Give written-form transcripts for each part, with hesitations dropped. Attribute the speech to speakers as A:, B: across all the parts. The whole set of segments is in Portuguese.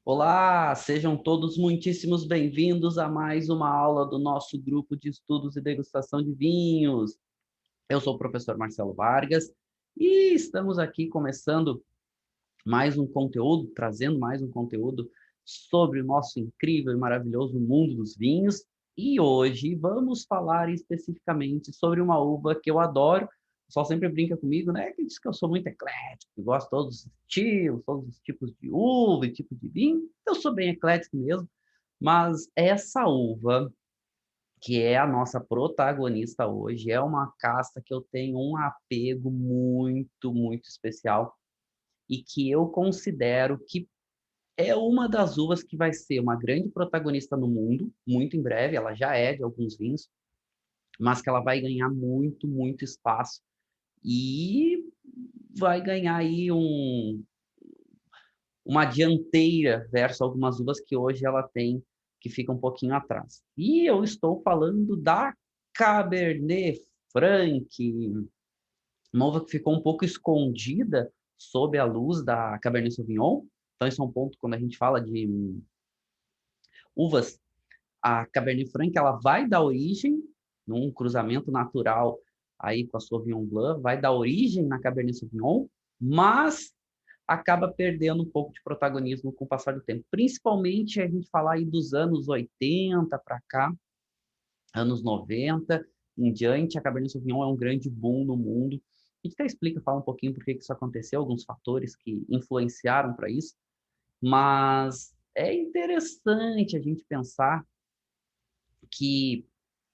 A: Olá, sejam todos muitíssimos bem-vindos a mais uma aula do nosso grupo de estudos e degustação de vinhos. Eu sou o professor Marcelo Vargas e estamos aqui começando mais um conteúdo, trazendo mais um conteúdo sobre o nosso incrível e maravilhoso mundo dos vinhos. E hoje vamos falar especificamente sobre uma uva que eu adoro. O pessoal sempre brinca comigo, né? Que diz que eu sou muito eclético, que gosto de todos os estilos, todos os tipos de uva e tipos de vinho. Eu sou bem eclético mesmo, mas essa uva, que é a nossa protagonista hoje, é uma casta que eu tenho um apego muito, muito especial e que eu considero que é uma das uvas que vai ser uma grande protagonista no mundo, muito em breve, ela já é de alguns vinhos, mas que ela vai ganhar muito, muito espaço e vai ganhar aí uma dianteira versus algumas uvas que hoje ela tem, que fica um pouquinho atrás. E eu estou falando da Cabernet Franc, uma uva que ficou um pouco escondida sob a luz da Cabernet Sauvignon. Então, esse é um ponto quando a gente fala de uvas. A Cabernet Franc ela vai dar origem, num cruzamento natural aí com a Sauvignon Blanc, vai dar origem na Cabernet Sauvignon, mas acaba perdendo um pouco de protagonismo com o passar do tempo. Principalmente a gente falar aí dos anos 80 para cá, anos 90 em diante, a Cabernet Sauvignon é um grande boom no mundo. A gente até explica, fala um pouquinho por que isso aconteceu, alguns fatores que influenciaram para isso, mas é interessante a gente pensar que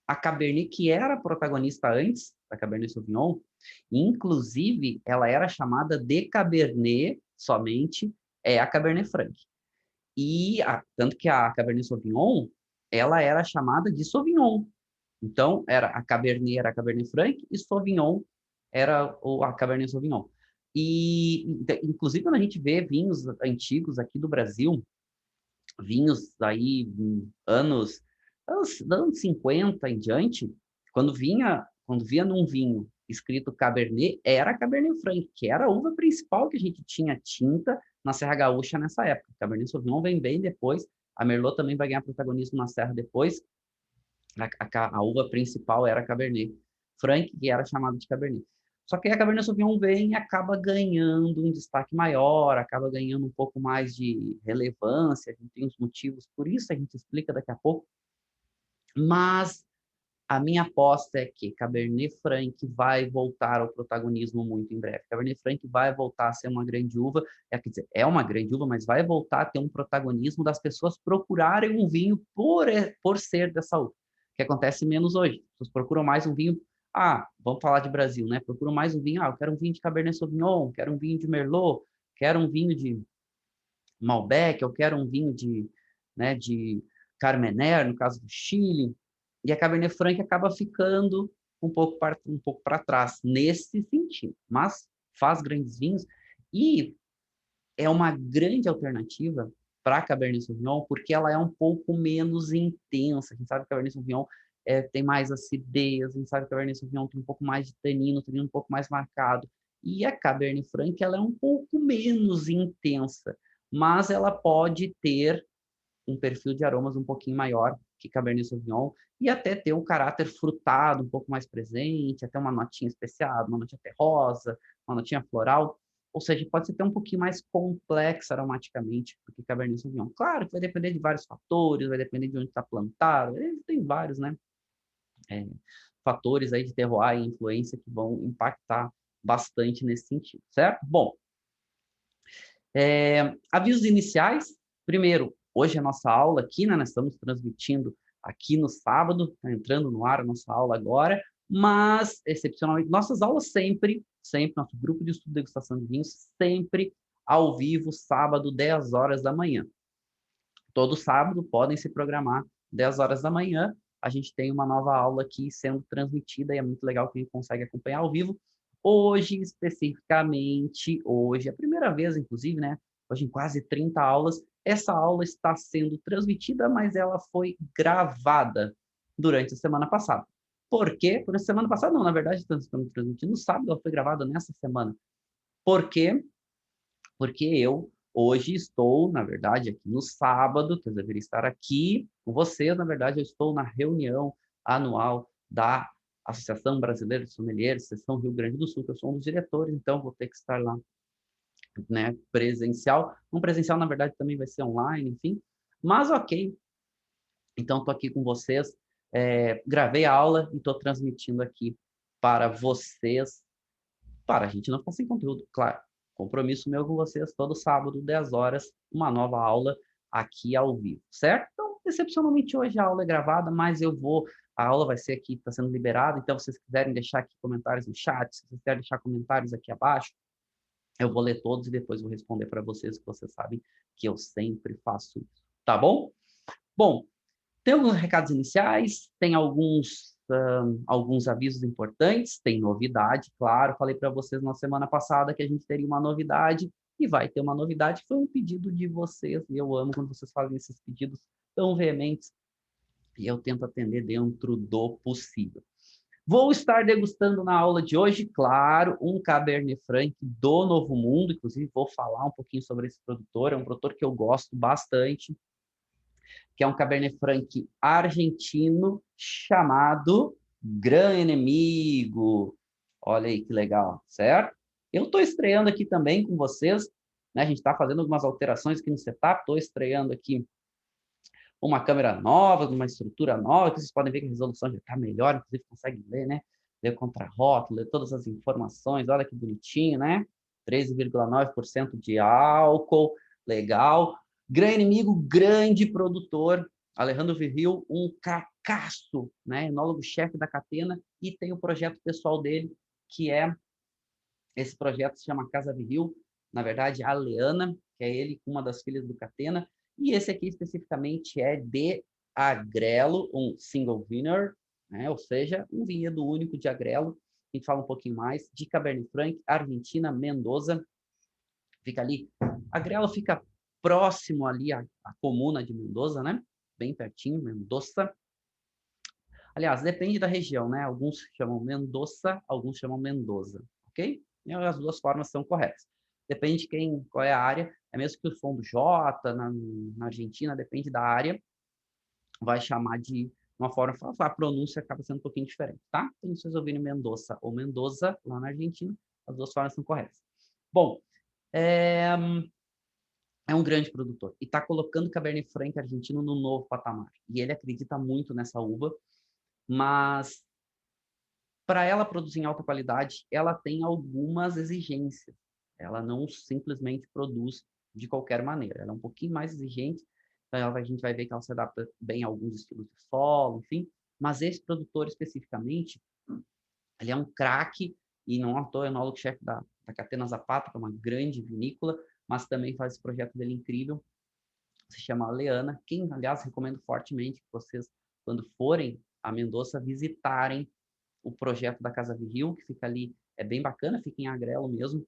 A: a Cabernet, que era a protagonista antes da Cabernet Sauvignon, inclusive ela era chamada de Cabernet somente, é a Cabernet Franc. Tanto que a Cabernet Sauvignon, ela era chamada de Sauvignon. Então, era a Cabernet Franc e Sauvignon era a Cabernet Sauvignon. E, inclusive, quando a gente vê vinhos antigos aqui do Brasil, vinhos aí anos 50 em diante, quando via num vinho escrito Cabernet, era Cabernet Franc, que era a uva principal que a gente tinha tinta na Serra Gaúcha nessa época. Cabernet Sauvignon vem bem depois, a Merlot também vai ganhar protagonismo na Serra depois. A uva principal era Cabernet Franc, que era chamada de Cabernet. Só que a Cabernet Sauvignon vem e acaba ganhando um destaque maior, acaba ganhando um pouco mais de relevância, a gente tem os motivos, por isso a gente explica daqui a pouco, mas a minha aposta é que Cabernet Franc vai voltar ao protagonismo muito em breve. Cabernet Franc vai voltar a ser uma grande uva, quer dizer, é uma grande uva, mas vai voltar a ter um protagonismo das pessoas procurarem um vinho por ser dessa uva, que acontece menos hoje. As pessoas procuram mais um vinho, vamos falar de Brasil, né? Procuram mais um vinho, eu quero um vinho de Cabernet Sauvignon, quero um vinho de Merlot, quero um vinho de Malbec, eu quero um vinho de Carmener, no caso do Chile, e a Cabernet Franc acaba ficando um pouco para trás nesse sentido, mas faz grandes vinhos e é uma grande alternativa para a Cabernet Sauvignon porque ela é um pouco menos intensa. A gente sabe que a Cabernet Sauvignon tem mais acidez, a gente sabe que a Cabernet Sauvignon tem um pouco mais de tanino um pouco mais marcado. E a Cabernet Franc ela é um pouco menos intensa, mas ela pode ter um perfil de aromas um pouquinho maior que Cabernet Sauvignon e até ter um caráter frutado um pouco mais presente, até uma notinha especiada, uma notinha terrosa, uma notinha floral, ou seja, pode ser até um pouquinho mais complexa aromaticamente do que Cabernet Sauvignon. Claro que vai depender de vários fatores, vai depender de onde está plantado, tem vários, né, é, fatores aí de terroir e influência que vão impactar bastante nesse sentido, certo? Bom, avisos iniciais. Primeiro, hoje é a nossa aula aqui, né? Nós estamos transmitindo aqui no sábado, está entrando no ar a nossa aula agora, mas, excepcionalmente, nossas aulas sempre, nosso grupo de estudo de degustação de vinhos, sempre ao vivo, sábado, 10 horas da manhã. Todo sábado podem se programar 10 horas da manhã. A gente tem uma nova aula aqui sendo transmitida e é muito legal quem consegue acompanhar ao vivo. Hoje, especificamente, hoje, é a primeira vez, inclusive, né? Hoje, em quase 30 aulas, essa aula está sendo transmitida, mas ela foi gravada durante a semana passada. Por quê? Por essa semana passada, não, na verdade, estamos transmitindo no sábado, ela foi gravada nessa semana. Por quê? Porque eu Hoje estou, na verdade, aqui no sábado, que eu deveria estar aqui com vocês. Na verdade, eu estou na reunião anual da Associação Brasileira de Sommeliers, Seção Rio Grande do Sul, que eu sou um dos diretores, então vou ter que estar lá, né, presencial. Um presencial, na verdade, também vai ser online, enfim. Mas ok, então estou aqui com vocês. Gravei a aula e estou transmitindo aqui para vocês, para a gente não ficar sem conteúdo, claro. Compromisso meu com vocês, todo sábado, 10 horas, uma nova aula aqui ao vivo, certo? Então, excepcionalmente hoje a aula é gravada, mas a aula vai ser aqui, está sendo liberada, então se vocês quiserem deixar aqui comentários no chat, se vocês quiserem deixar comentários aqui abaixo, eu vou ler todos e depois vou responder para vocês, que vocês sabem que eu sempre faço isso, tá bom? Bom, tem alguns recados iniciais, tem alguns avisos importantes, tem novidade, claro. Falei para vocês na semana passada que a gente teria uma novidade e vai ter uma novidade. Foi um pedido de vocês e eu amo quando vocês fazem esses pedidos tão veementes e eu tento atender dentro do possível. Vou estar degustando na aula de hoje, claro, um Cabernet Franc do Novo Mundo. Inclusive, vou falar um pouquinho sobre esse produtor. É um produtor que eu gosto bastante, que é um Cabernet Franc argentino chamado Gran Inimigo. Olha aí que legal, certo? Eu estou estreando aqui também com vocês, né? A gente está fazendo algumas alterações aqui no setup, estou estreando aqui uma câmera nova, uma estrutura nova, que vocês podem ver que a resolução já está melhor, inclusive conseguem ler, né? Ler o contrarótulo, ler todas as informações, olha que bonitinho, né? 13,9% de álcool, legal. Grande inimigo, grande produtor, Alejandro Virril, um cacaço, né? Enólogo-chefe da Catena, e tem o projeto pessoal dele, que é, esse projeto se chama Casa Virril, na verdade, a Leana, que é ele, uma das filhas do Catena, e esse aqui especificamente é de Agrelo, um single vinner, né? Ou seja, um vinhedo único de Agrelo. A gente fala um pouquinho mais de Cabernet Franc, Argentina, Mendoza. Fica ali, Agrelo fica próximo ali à comuna de Mendoza, né? Bem pertinho, Mendoza. Aliás, depende da região, né? Alguns chamam Mendoza, alguns chamam Mendoza, ok? E as duas formas são corretas. Depende de qual é a área. É mesmo que o som do J na Argentina, depende da área, vai chamar de uma forma, a pronúncia acaba sendo um pouquinho diferente, tá? Então, se vocês ouvirem Mendoza ou Mendoza, lá na Argentina, as duas formas são corretas. Bom, é um grande produtor e está colocando o Cabernet Franc argentino no novo patamar. E ele acredita muito nessa uva, mas para ela produzir em alta qualidade, ela tem algumas exigências. Ela não simplesmente produz de qualquer maneira. Ela é um pouquinho mais exigente, então a gente vai ver que ela se adapta bem a alguns estilos de solo, enfim. Mas esse produtor especificamente, ele é um craque, e não à toa é enólogo-chefe da Catena Zapata, que é uma grande vinícola, mas também faz esse projeto dele incrível, se chama Leana, quem, aliás, recomendo fortemente que vocês, quando forem a Mendoza, visitarem o projeto da Casa Virril, que fica ali, é bem bacana, fica em Agrelo mesmo,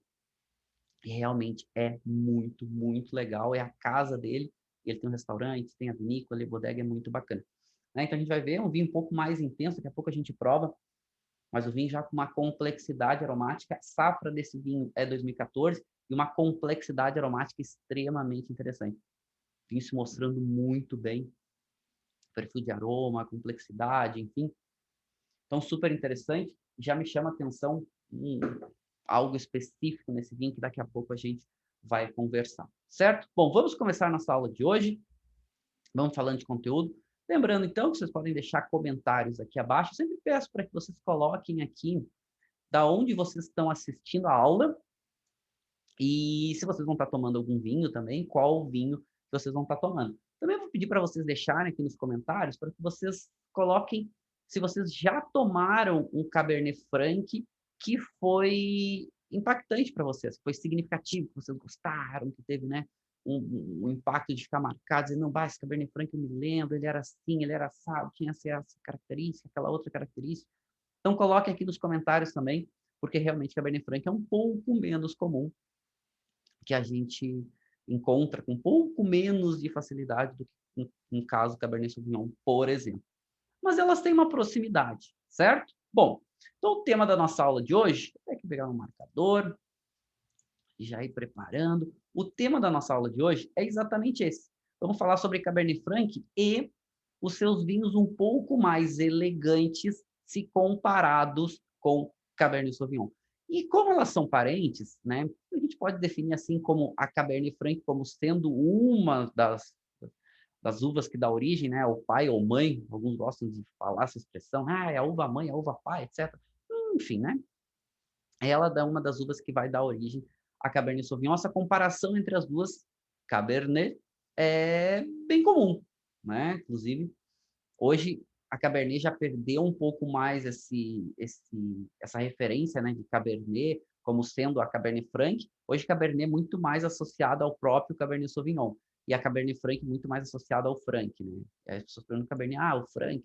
A: e realmente é muito, muito legal, é a casa dele, ele tem um restaurante, tem a vinícola, a bodega, é muito bacana. Né? Então a gente vai ver um vinho um pouco mais intenso, daqui a pouco a gente prova, mas o vinho já com uma complexidade aromática, a safra desse vinho é 2014, e uma complexidade aromática extremamente interessante. Vinho se mostrando muito bem, perfil de aroma, complexidade, enfim. Então, super interessante. Já me chama a atenção algo específico nesse vinho que daqui a pouco a gente vai conversar, certo? Bom, vamos começar nossa aula de hoje. Vamos falando de conteúdo. Lembrando, então, que vocês podem deixar comentários aqui abaixo. Eu sempre peço para que vocês coloquem aqui da onde vocês estão assistindo a aula e se vocês vão estar tomando algum vinho também, qual vinho que vocês vão estar tomando. Também vou pedir para vocês deixarem aqui nos comentários para que vocês coloquem se vocês já tomaram um Cabernet Franc que foi impactante para vocês, que foi significativo, que vocês gostaram, que teve, né, um impacto de ficar marcado, dizendo, não, esse Cabernet Franc eu me lembro, ele era assim, ele era assado, tinha essa característica, aquela outra característica. Então, coloquem aqui nos comentários também, porque realmente Cabernet Franc é um pouco menos comum, que a gente encontra com um pouco menos de facilidade do que um caso Cabernet Sauvignon, por exemplo. Mas elas têm uma proximidade, certo? Bom, então o tema da nossa aula de hoje, vou ter que pegar um marcador, e já ir preparando. O tema da nossa aula de hoje é exatamente esse. Vamos falar sobre Cabernet Franc e os seus vinhos um pouco mais elegantes se comparados com Cabernet Sauvignon. E como elas são parentes, né, a gente pode definir assim como a Cabernet Franc como sendo uma das uvas que dá origem, né, ao pai ou mãe, alguns gostam de falar essa expressão, é a uva mãe, a uva pai, etc. Enfim, né, ela dá uma das uvas que vai dar origem à Cabernet Sauvignon. Essa comparação entre as duas Cabernet é bem comum, né? Inclusive, hoje a Cabernet já perdeu um pouco mais essa referência, né, de Cabernet como sendo a Cabernet Franc. Hoje Cabernet é muito mais associado ao próprio Cabernet Sauvignon e a Cabernet Franc muito mais associada ao Franc, né? As pessoas perguntam Cabernet, o Franc,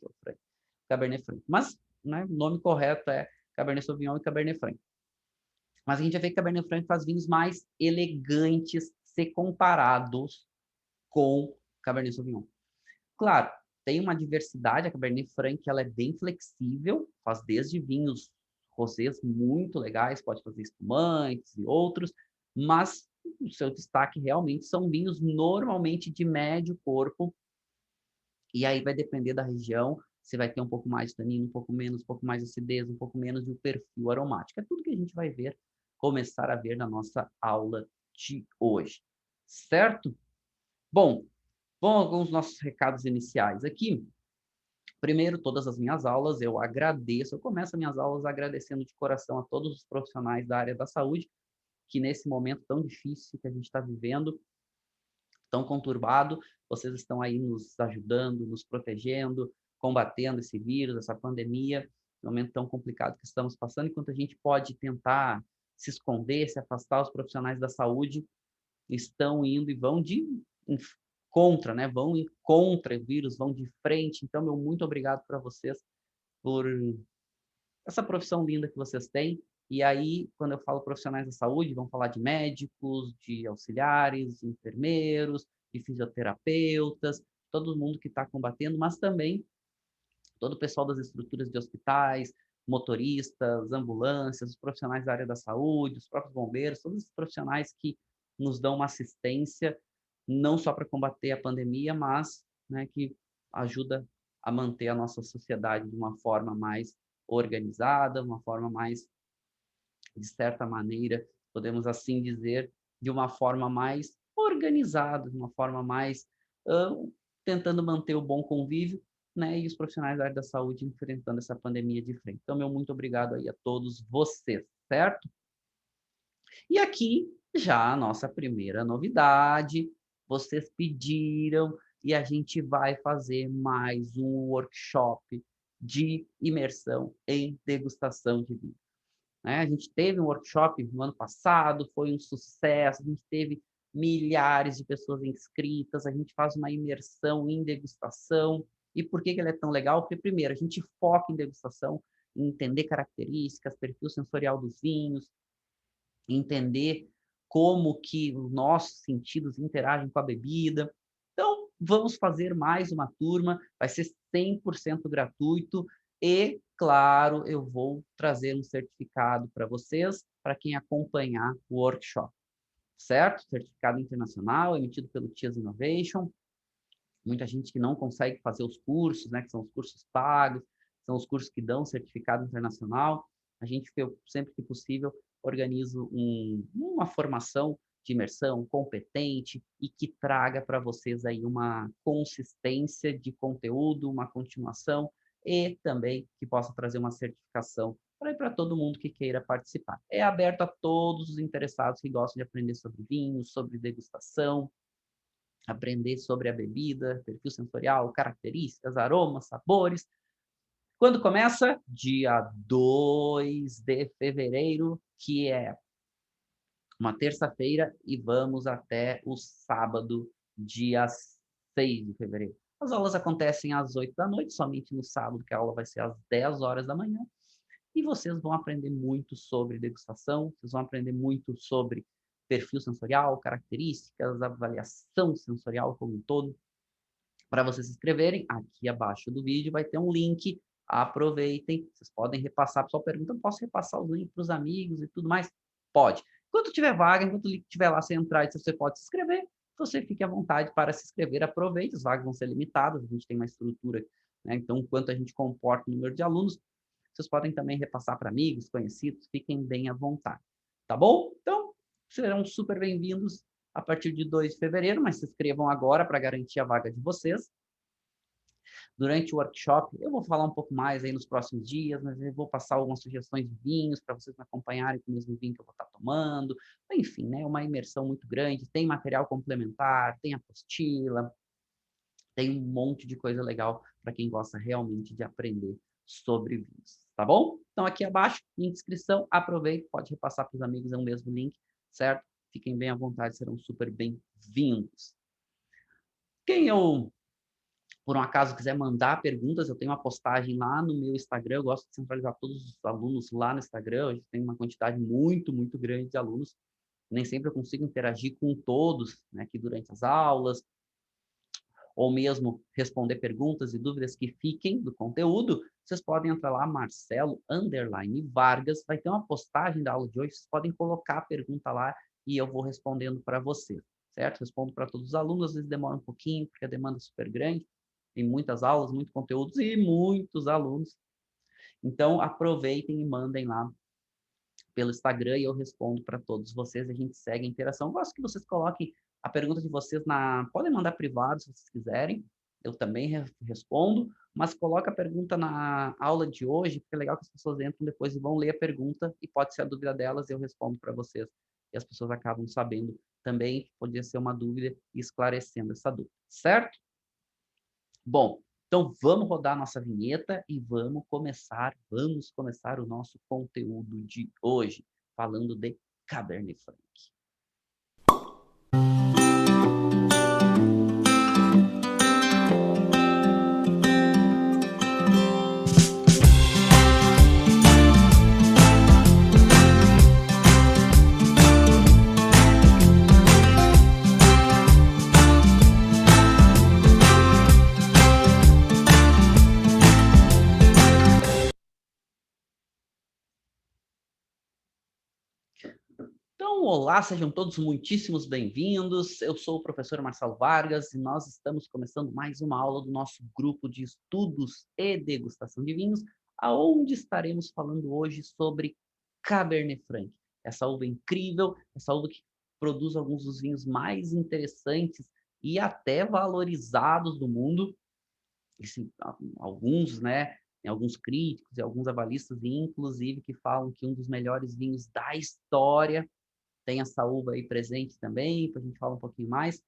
A: Cabernet Franc. Mas, né, o nome correto é Cabernet Sauvignon e Cabernet Franc. Mas a gente vai ver que Cabernet Franc faz vinhos mais elegantes se comparados com Cabernet Sauvignon. Claro, tem uma diversidade, a Cabernet Franc ela é bem flexível, faz desde vinhos rosés muito legais, pode fazer espumantes e outros, mas o seu destaque realmente são vinhos normalmente de médio corpo, e aí vai depender da região, você vai ter um pouco mais de tanino, um pouco menos, um pouco mais de acidez, um pouco menos de um perfil aromático. É tudo que a gente vai ver, começar a ver na nossa aula de hoje. Certo? Bom, vamos alguns nossos recados iniciais aqui. Primeiro, todas as minhas aulas, eu agradeço, eu começo as minhas aulas agradecendo de coração a todos os profissionais da área da saúde, que nesse momento tão difícil que a gente está vivendo, tão conturbado, vocês estão aí nos ajudando, nos protegendo, combatendo esse vírus, essa pandemia, no momento tão complicado que estamos passando, enquanto a gente pode tentar se esconder, se afastar, os profissionais da saúde estão indo e vão contra, né? Vão contra o vírus, vão de frente. Então, meu muito obrigado para vocês por essa profissão linda que vocês têm. E aí, quando eu falo profissionais da saúde, vamos falar de médicos, de auxiliares, de enfermeiros, de fisioterapeutas, todo mundo que está combatendo, mas também todo o pessoal das estruturas de hospitais, motoristas, ambulâncias, os profissionais da área da saúde, os próprios bombeiros, todos esses profissionais que nos dão uma assistência, não só para combater a pandemia, mas, né, que ajuda a manter a nossa sociedade de uma forma mais organizada, uma forma mais, de certa maneira, podemos assim dizer, de uma forma mais organizada, de uma forma mais tentando manter o bom convívio, né, e os profissionais da área da saúde enfrentando essa pandemia de frente. Então, meu muito obrigado aí a todos vocês, certo? E aqui já a nossa primeira novidade, vocês pediram e a gente vai fazer mais um workshop de imersão em degustação de vinho. Né? A gente teve um workshop no ano passado, foi um sucesso, a gente teve milhares de pessoas inscritas, a gente faz uma imersão em degustação. E por que ele é tão legal? Porque, primeiro, a gente foca em degustação, em entender características, perfil sensorial dos vinhos, entender como que os nossos sentidos interagem com a bebida. Então, vamos fazer mais uma turma, vai ser 100% gratuito e, claro, eu vou trazer um certificado para vocês, para quem acompanhar o workshop, certo? Certificado internacional, emitido pelo TIAS Innovation. Muita gente que não consegue fazer os cursos, né, que são os cursos pagos, são os cursos que dão certificado internacional. A gente, sempre que possível, organizo uma formação de imersão competente e que traga para vocês aí uma consistência de conteúdo, uma continuação e também que possa trazer uma certificação para todo mundo que queira participar. É aberto a todos os interessados que gostam de aprender sobre vinhos, sobre degustação, aprender sobre a bebida, perfil sensorial, características, aromas, sabores. Quando começa? Dia 2 de fevereiro, que é uma terça-feira, e vamos até o sábado, dia 6 de fevereiro. As aulas acontecem às 8 da noite, somente no sábado, que a aula vai ser às 10 horas da manhã. E vocês vão aprender muito sobre degustação, vocês vão aprender muito sobre perfil sensorial, características, avaliação sensorial como um todo. Para vocês se inscreverem, aqui abaixo do vídeo vai ter um link, aproveitem, vocês podem repassar, a pessoa pergunta, posso repassar os links para os amigos e tudo mais? Pode. Enquanto tiver vaga, enquanto o link estiver lá, você entrar e você pode se inscrever, você fique à vontade para se inscrever, aproveite, as vagas vão ser limitadas, a gente tem uma estrutura, né? Então, enquanto a gente comporta o número de alunos, vocês podem também repassar para amigos, conhecidos, fiquem bem à vontade, tá bom? Então, serão super bem-vindos a partir de 2 de fevereiro, mas se inscrevam agora para garantir a vaga de vocês. Durante o workshop, eu vou falar um pouco mais aí nos próximos dias, mas eu vou passar algumas sugestões de vinhos para vocês me acompanharem com o mesmo vinho que eu vou estar tomando. Enfim, né, uma imersão muito grande, tem material complementar, tem apostila, tem um monte de coisa legal para quem gosta realmente de aprender sobre vinhos, tá bom? Então aqui abaixo, link de inscrição, aproveite, pode repassar para os amigos, é o mesmo link, certo? Fiquem bem à vontade, serão super bem-vindos. Quem eu por um acaso quiser mandar perguntas, eu tenho uma postagem lá no meu Instagram, eu gosto de centralizar todos os alunos lá no Instagram, hoje tem uma quantidade muito, muito grande de alunos, nem sempre eu consigo interagir com todos, né, aqui durante as aulas, ou mesmo responder perguntas e dúvidas que fiquem do conteúdo, vocês podem entrar lá, Marcelo_Vargas, vai ter uma postagem da aula de hoje, vocês podem colocar a pergunta lá e eu vou respondendo para vocês, certo? Respondo para todos os alunos, às vezes demora um pouquinho, porque a demanda é super grande, tem muitas aulas, muitos conteúdos e muitos alunos. Então, aproveitem e mandem lá pelo Instagram e eu respondo para todos vocês. A gente segue a interação. Eu gosto que vocês coloquem a pergunta de vocês na... Podem mandar privado se vocês quiserem. Eu também respondo, mas coloca a pergunta na aula de hoje, porque é legal que as pessoas entram depois e vão ler a pergunta e pode ser a dúvida delas e eu respondo para vocês. E as pessoas acabam sabendo também que podia ser uma dúvida e esclarecendo essa dúvida, certo? Bom, então vamos rodar nossa vinheta e vamos começar o nosso conteúdo de hoje, falando de Cabernet Franc. Então, olá, sejam todos muitíssimos bem-vindos. Eu sou o professor Marcelo Vargas e nós estamos começando mais uma aula do nosso grupo de estudos e degustação de vinhos, aonde estaremos falando hoje sobre Cabernet Franc. Essa uva incrível, essa uva que produz alguns dos vinhos mais interessantes e até valorizados do mundo. Alguns, né? Tem alguns críticos e alguns avalistas, inclusive, que falam que um dos melhores vinhos da história tem essa uva aí presente também, para a gente falar um pouquinho mais.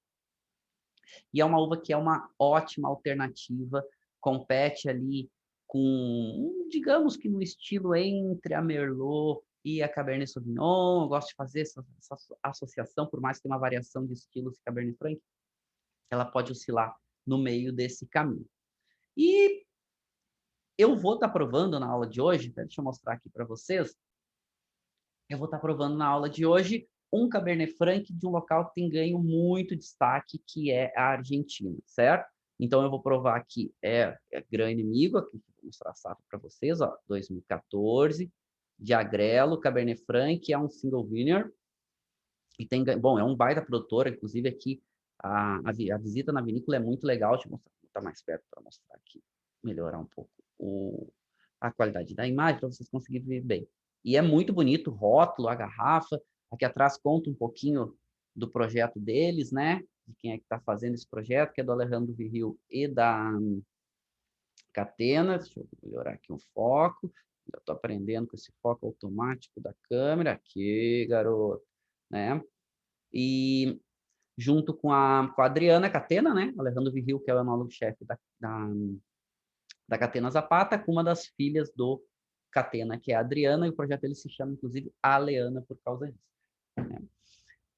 A: E é uma uva que é uma ótima alternativa, compete ali com, digamos que no estilo entre a Merlot e a Cabernet Sauvignon. Eu gosto de fazer essa associação, por mais que tenha uma variação de estilos de Cabernet Franc, ela pode oscilar no meio desse caminho. E eu vou estar provando na aula de hoje, deixa eu mostrar aqui para vocês, eu vou estar provando na aula de hoje um Cabernet Franc de um local que tem ganho muito destaque, que é a Argentina, certo? Então, eu vou provar aqui, é Gran Inimigo, aqui vou mostrar a safra para vocês, ó, 2014, de Agrelo, Cabernet Franc, é um single vineyard, e tem, bom, é um baita produtor, inclusive aqui, a visita na vinícola é muito legal, deixa eu mostrar, vou estar mais perto para mostrar aqui, melhorar um pouco a qualidade da imagem, para vocês conseguirem ver bem. E é muito bonito o rótulo, a garrafa. Aqui atrás conta um pouquinho do projeto deles, né? De quem é que está fazendo esse projeto, que é do Alejandro Virril e da Catena. Deixa eu melhorar aqui o foco. Já estou aprendendo com esse foco automático da câmera. Aqui, garoto. Né? E junto com a Adriana Catena, né? Alejandro Virril, que é o enólogo-chefe da Catena Zapata, com uma das filhas do Catena, que é a Adriana, e o projeto ele se chama, inclusive, Aleana, por causa disso. Né?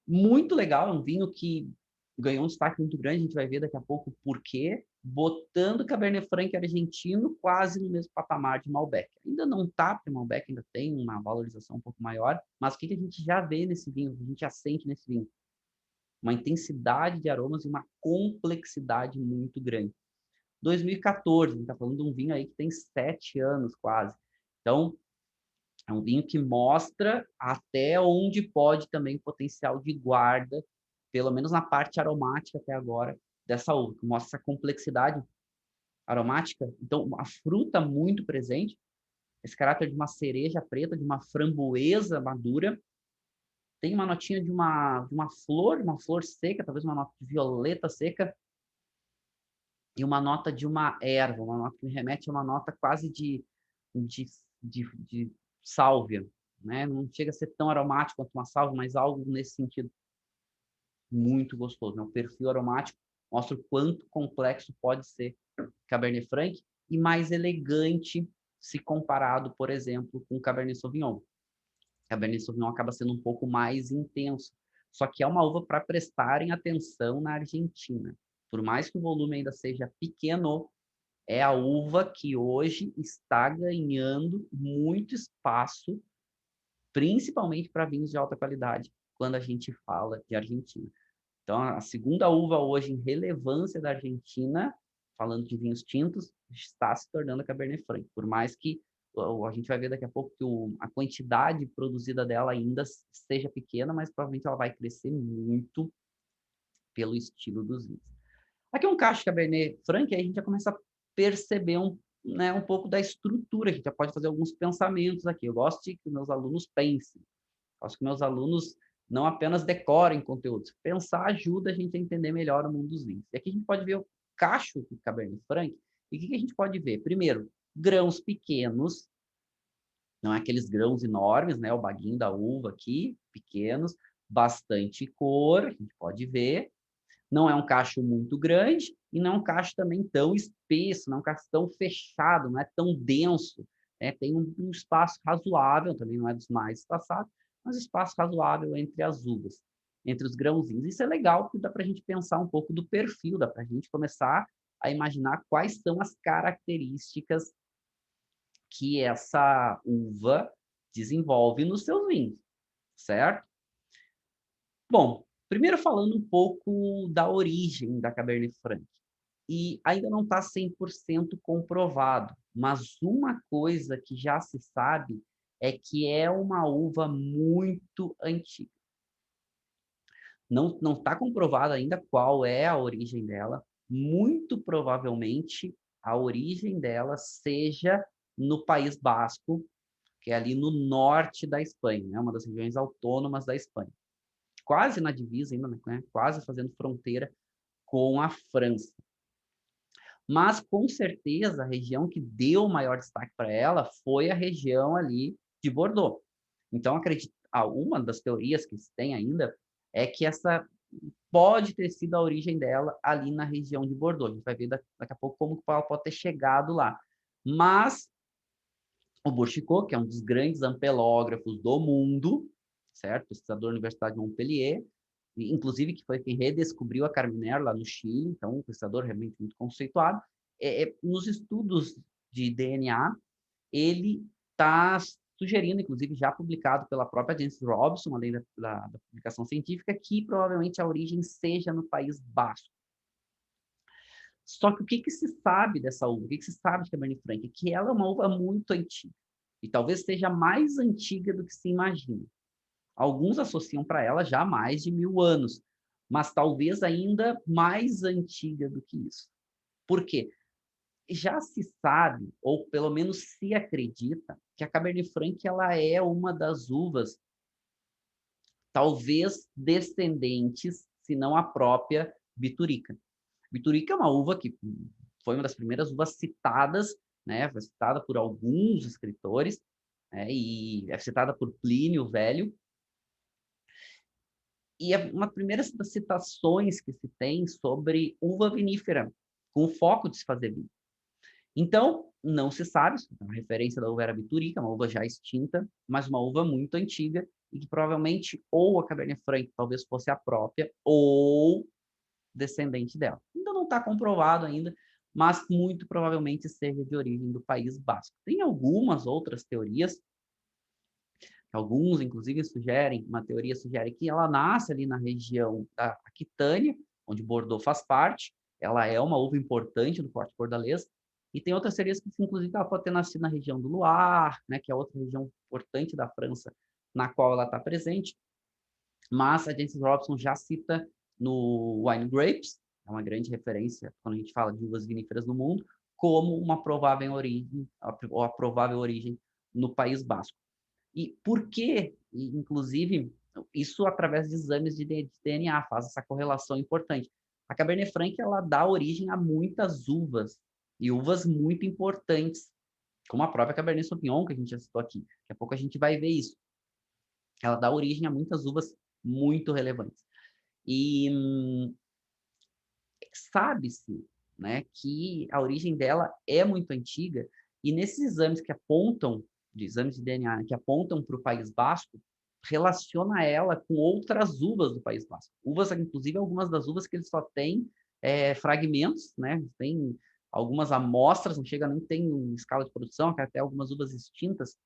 A: Muito legal, é um vinho que ganhou um destaque muito grande, a gente vai ver daqui a pouco por quê, botando Cabernet Franc argentino quase no mesmo patamar de Malbec. Ainda não está, porque Malbec ainda tem uma valorização um pouco maior, mas o que a gente já vê nesse vinho, a gente já sente nesse vinho? Uma intensidade de aromas e uma complexidade muito grande. 2014, a gente está falando de um vinho aí que tem 7 anos quase. Então, É um vinho que mostra até onde pode também o potencial de guarda, pelo menos na parte aromática até agora, dessa uva, que mostra essa complexidade aromática. Então, a fruta muito presente, esse caráter de uma cereja preta, de uma framboesa madura, tem uma notinha de uma flor seca, talvez uma nota de violeta seca, e uma nota de uma erva, uma nota que me remete a uma nota quase de, de sálvia, né? Não chega a ser tão aromático quanto uma sálvia, mas algo nesse sentido muito gostoso, né? O perfil aromático mostra o quanto complexo pode ser Cabernet Franc e mais elegante se comparado, por exemplo, com Cabernet Sauvignon. Cabernet Sauvignon acaba sendo um pouco mais intenso, só que é uma uva para prestarem atenção na Argentina. Por mais que o volume ainda seja pequeno, é a uva que hoje está ganhando muito espaço, principalmente para vinhos de alta qualidade, quando a gente fala de Argentina. Então, a segunda uva hoje em relevância da Argentina, falando de vinhos tintos, está se tornando a Cabernet Franc. Por mais que a gente vai ver daqui a pouco que a quantidade produzida dela ainda seja pequena, mas provavelmente ela vai crescer muito pelo estilo dos vinhos. Aqui é um cacho Cabernet Franc, aí a gente já começa a perceber um pouco da estrutura, a gente já pode fazer alguns pensamentos aqui. Eu gosto de que meus alunos pensem. Acho que meus alunos não apenas decorem conteúdos. Pensar ajuda a gente a entender melhor o mundo dos vinhos. E aqui a gente pode ver o cacho do Cabernet Franc. E o que a gente pode ver? Primeiro, grãos pequenos, não é aqueles grãos enormes, né? O baguinho da uva aqui, pequenos, bastante cor, a gente pode ver. Não é um cacho muito grande e não é um cacho também tão espesso, não é um cacho tão fechado, não é tão denso. Né? Tem um espaço razoável, também não é dos mais espaçados, mas espaço razoável entre as uvas, entre os grãozinhos. Isso é legal, porque dá para a gente pensar um pouco do perfil, dá para a gente começar a imaginar quais são as características que essa uva desenvolve nos seus vinhos, certo? Bom, primeiro falando um pouco da origem da Cabernet Franc. E ainda não está 100% comprovado, mas uma coisa que já se sabe é que é uma uva muito antiga. Não está comprovado ainda qual é a origem dela. Muito provavelmente a origem dela seja no País Basco, que é ali no norte da Espanha, né? Uma das regiões autônomas da Espanha. Quase na divisa ainda, né? Quase fazendo fronteira com a França. Mas, com certeza, a região que deu o maior destaque para ela foi a região ali de Bordeaux. Então, acredito, uma das teorias que se tem ainda é que essa pode ter sido a origem dela ali na região de Bordeaux. A gente vai ver daqui a pouco como ela pode ter chegado lá. Mas o Bouchicot, que é um dos grandes ampelógrafos do mundo, certo? Pesquisador da Universidade de Montpellier, inclusive que foi quem redescobriu a Carmener lá no Chile, então um pesquisador realmente muito conceituado. Nos estudos de DNA, ele está sugerindo, inclusive já publicado pela própria James Robson, além da publicação científica, que provavelmente a origem seja no País Basco. Só que o que se sabe dessa uva? O que se sabe de Cabernet Franc? É que ela é uma uva muito antiga. E talvez seja mais antiga do que se imagina. Alguns associam para ela já mais de 1000 anos, mas talvez ainda mais antiga do que isso. Por quê? Já se sabe, ou pelo menos se acredita, que a Cabernet Franc ela é uma das uvas, talvez descendentes, se não a própria Biturica. Biturica é uma uva que foi uma das primeiras uvas citadas, né? Foi citada por alguns escritores, né? E é citada por Plínio o Velho. E é uma das primeiras citações que se tem sobre uva vinífera, com o foco de se fazer vinho. Então, não se sabe, a referência da uva era Biturica, uma uva já extinta, mas uma uva muito antiga, e que provavelmente ou a Cabernet Franc talvez fosse a própria, ou descendente dela. Ainda não está comprovado ainda, mas muito provavelmente seja de origem do País Basco. Tem algumas outras teorias, alguns inclusive sugerem, uma teoria sugere que ela nasce ali na região da Aquitânia, onde Bordeaux faz parte, ela é uma uva importante do Forte Bordalês, E tem outras teorias que, inclusive, ela pode ter nascido na região do Loire, né, que é outra região importante da França, na qual ela está presente. Mas a Jancis Robson já cita no Wine Grapes, é uma grande referência quando a gente fala de uvas viníferas no mundo, como uma provável origem, ou a provável origem no País Basco. E por quê? Inclusive, isso através de exames de DNA, faz essa correlação importante. A Cabernet Franc, ela dá origem a muitas uvas, e uvas muito importantes, como a própria Cabernet Sauvignon, que a gente já citou aqui. Daqui a pouco a gente vai ver isso. Ela dá origem a muitas uvas muito relevantes. E sabe-se, né, que a origem dela é muito antiga, e nesses exames que apontam, de exames de DNA, que apontam para o País Basco, relaciona ela com outras uvas do País Basco. Uvas, inclusive, algumas das uvas que eles só têm fragmentos, né? Tem algumas amostras, não chega nem tem escala de produção, até algumas uvas extintas,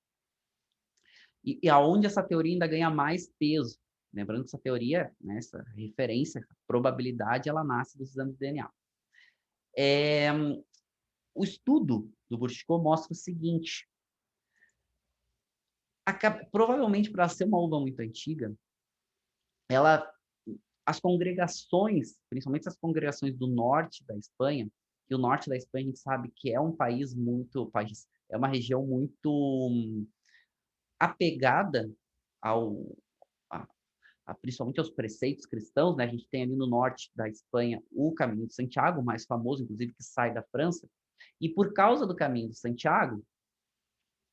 A: e aonde essa teoria ainda ganha mais peso. Lembrando que essa teoria, né, essa referência, essa probabilidade, ela nasce dos exames de DNA. O estudo do Bourchicot mostra o seguinte: provavelmente, para ser uma uva muito antiga, as congregações, principalmente as congregações do norte da Espanha, que o norte da Espanha a gente sabe que é um país é uma região muito apegada ao, principalmente aos preceitos cristãos, né? A gente tem ali no norte da Espanha o Caminho de Santiago, mais famoso, inclusive, que sai da França, e por causa do Caminho de Santiago,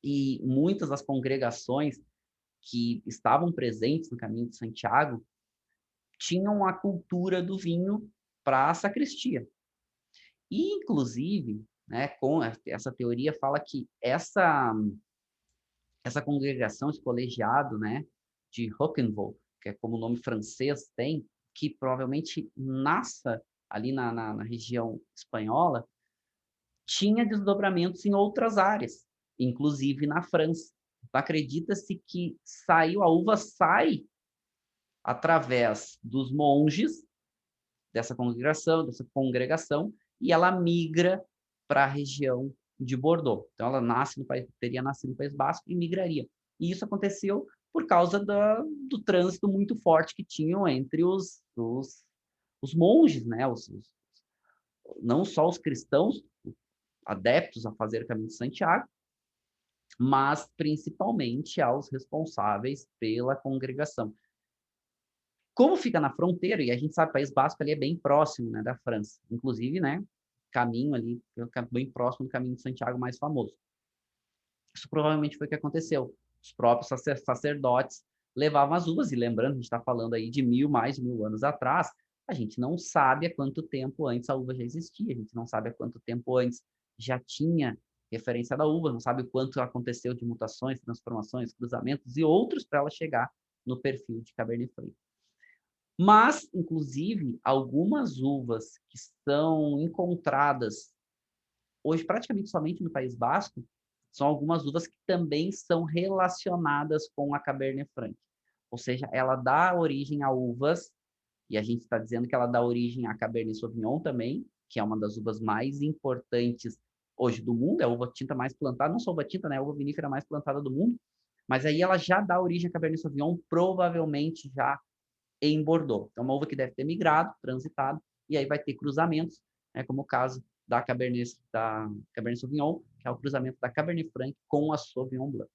A: e muitas das congregações que estavam presentes no Caminho de Santiago tinham a cultura do vinho para a sacristia. E, inclusive, né, com essa teoria fala que essa congregação, esse colegiado, né, de Roquenvaux, que é como o nome francês tem, que provavelmente nasça ali na região espanhola, tinha desdobramentos em outras áreas, inclusive na França. Acredita-se que a uva sai através dos monges dessa congregação, e ela migra para a região de Bordeaux. Então, ela teria nascido no País Basco e migraria. E isso aconteceu por causa do trânsito muito forte que tinham entre os monges, né? Não só os cristãos adeptos a fazer o caminho de Santiago, mas principalmente aos responsáveis pela congregação. Como fica na fronteira, e a gente sabe que o País Basco ali é bem próximo, né, da França, inclusive, né, caminho ali, bem próximo do caminho de Santiago mais famoso. Isso provavelmente foi o que aconteceu. Os próprios sacerdotes levavam as uvas, e lembrando, a gente está falando aí de mais de 1000 anos atrás, a gente não sabe há quanto tempo antes a uva já existia, a gente não sabe há quanto tempo antes já tinha referência da uva, não sabe o quanto aconteceu de mutações, transformações, cruzamentos e outros para ela chegar no perfil de Cabernet Franc. Mas, inclusive, algumas uvas que são encontradas hoje praticamente somente no País Basco são algumas uvas que também são relacionadas com a Cabernet Franc. Ou seja, ela dá origem a uvas, e a gente está dizendo que ela dá origem à Cabernet Sauvignon também, que é uma das uvas mais importantes hoje do mundo, é a uva tinta mais plantada, não só a uva tinta, né, a uva vinífera mais plantada do mundo, mas aí ela já dá origem à Cabernet Sauvignon, provavelmente já em Bordeaux. Então, uma uva que deve ter migrado, transitado, e aí vai ter cruzamentos, né, como o caso da Cabernet Sauvignon, que é o cruzamento da Cabernet Franc com a Sauvignon Blanc.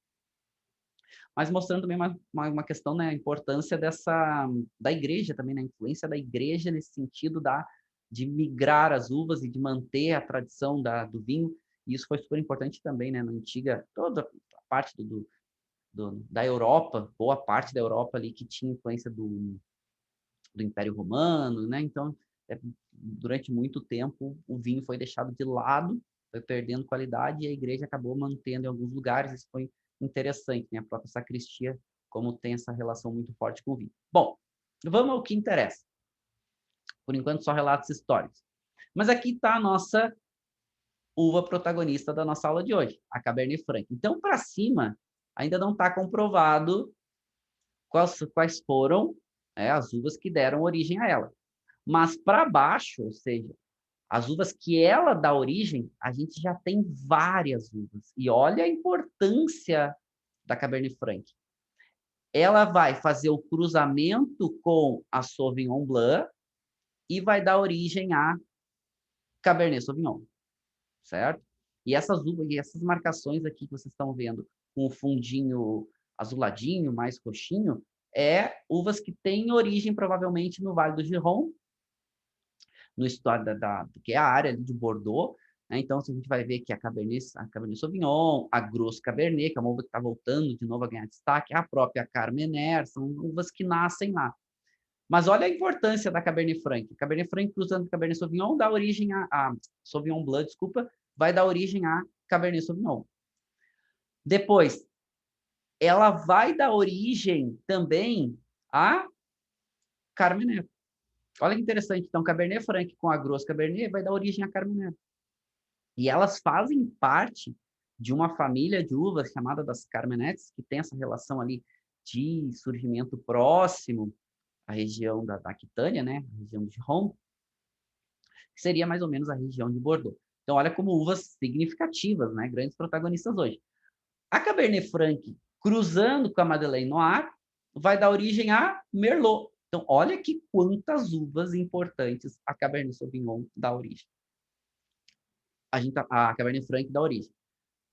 A: Mas mostrando também uma questão, né, a importância da igreja também, né, a influência da igreja nesse sentido de migrar as uvas e de manter a tradição do vinho. E isso foi super importante também, né, na antiga, toda a parte da Europa, boa parte da Europa ali que tinha influência do Império Romano, né? Então, durante muito tempo, o vinho foi deixado de lado, foi perdendo qualidade e a igreja acabou mantendo em alguns lugares. Isso foi interessante, né? A própria sacristia, como tem essa relação muito forte com o vinho. Bom, vamos ao que interessa. Por enquanto, só relatos históricos. Mas aqui está a nossa uva protagonista da nossa aula de hoje, a Cabernet Franc. Então, para cima, ainda não está comprovado quais foram as uvas que deram origem a ela. Mas para baixo, ou seja, As uvas que ela dá origem, a gente já tem várias uvas. E olha a importância da Cabernet Franc. Ela vai fazer o cruzamento com a Sauvignon Blanc e vai dar origem a Cabernet Sauvignon, certo? E essas uvas, e essas marcações aqui que vocês estão vendo com o fundinho azuladinho, mais roxinho, uvas que têm origem provavelmente no Vale do Giron, no estado que é a área ali de Bordeaux, né? Então, a gente vai ver que a Cabernet Sauvignon, a Gros Cabernet, que é uma uva que está voltando de novo a ganhar destaque, a própria Carmener, são uvas que nascem lá. Mas olha a importância da Cabernet Franc. Cabernet Franc cruzando com Cabernet Sauvignon dá origem a Sauvignon Blanc, desculpa, vai dar origem a Cabernet Sauvignon. Depois, ela vai dar origem também a Carmener. Olha que interessante. Então, Cabernet Franc com a Gros Cabernet vai dar origem a Carmener. E elas fazem parte de uma família de uvas chamada das Carmenettes, que tem essa relação ali de surgimento próximo à região da Aquitânia, né? A região de Giron, que seria mais ou menos a região de Bordeaux. Então, olha como uvas significativas, né? Grandes protagonistas hoje. A Cabernet Franc, cruzando com a Madeleine Noir, vai dar origem a Merlot. Então, olha que quantas uvas importantes a Cabernet Sauvignon dá origem. A Cabernet Franc dá origem.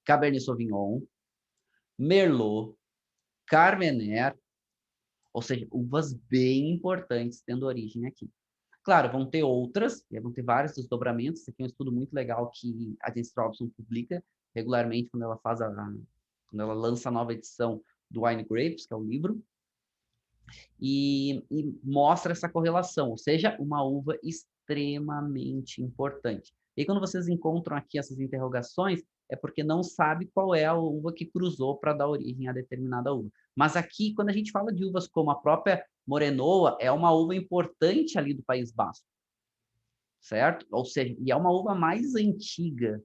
A: Cabernet Sauvignon, Merlot, Carmener, ou seja, uvas bem importantes tendo origem aqui. Claro, vão ter outras, vão ter vários desdobramentos. Esse aqui é um estudo muito legal que a Jane Strawson publica regularmente quando ela quando ela lança a nova edição do Wine Grapes, que é o livro, e mostra essa correlação, ou seja, uma uva extremamente importante. E quando vocês encontram aqui essas interrogações, é porque não sabe qual é a uva que cruzou para dar origem a determinada uva. Mas aqui, quando a gente fala de uvas como a própria Morenoa, é uma uva importante ali do País Basco, certo? Ou seja, e é uma uva mais antiga.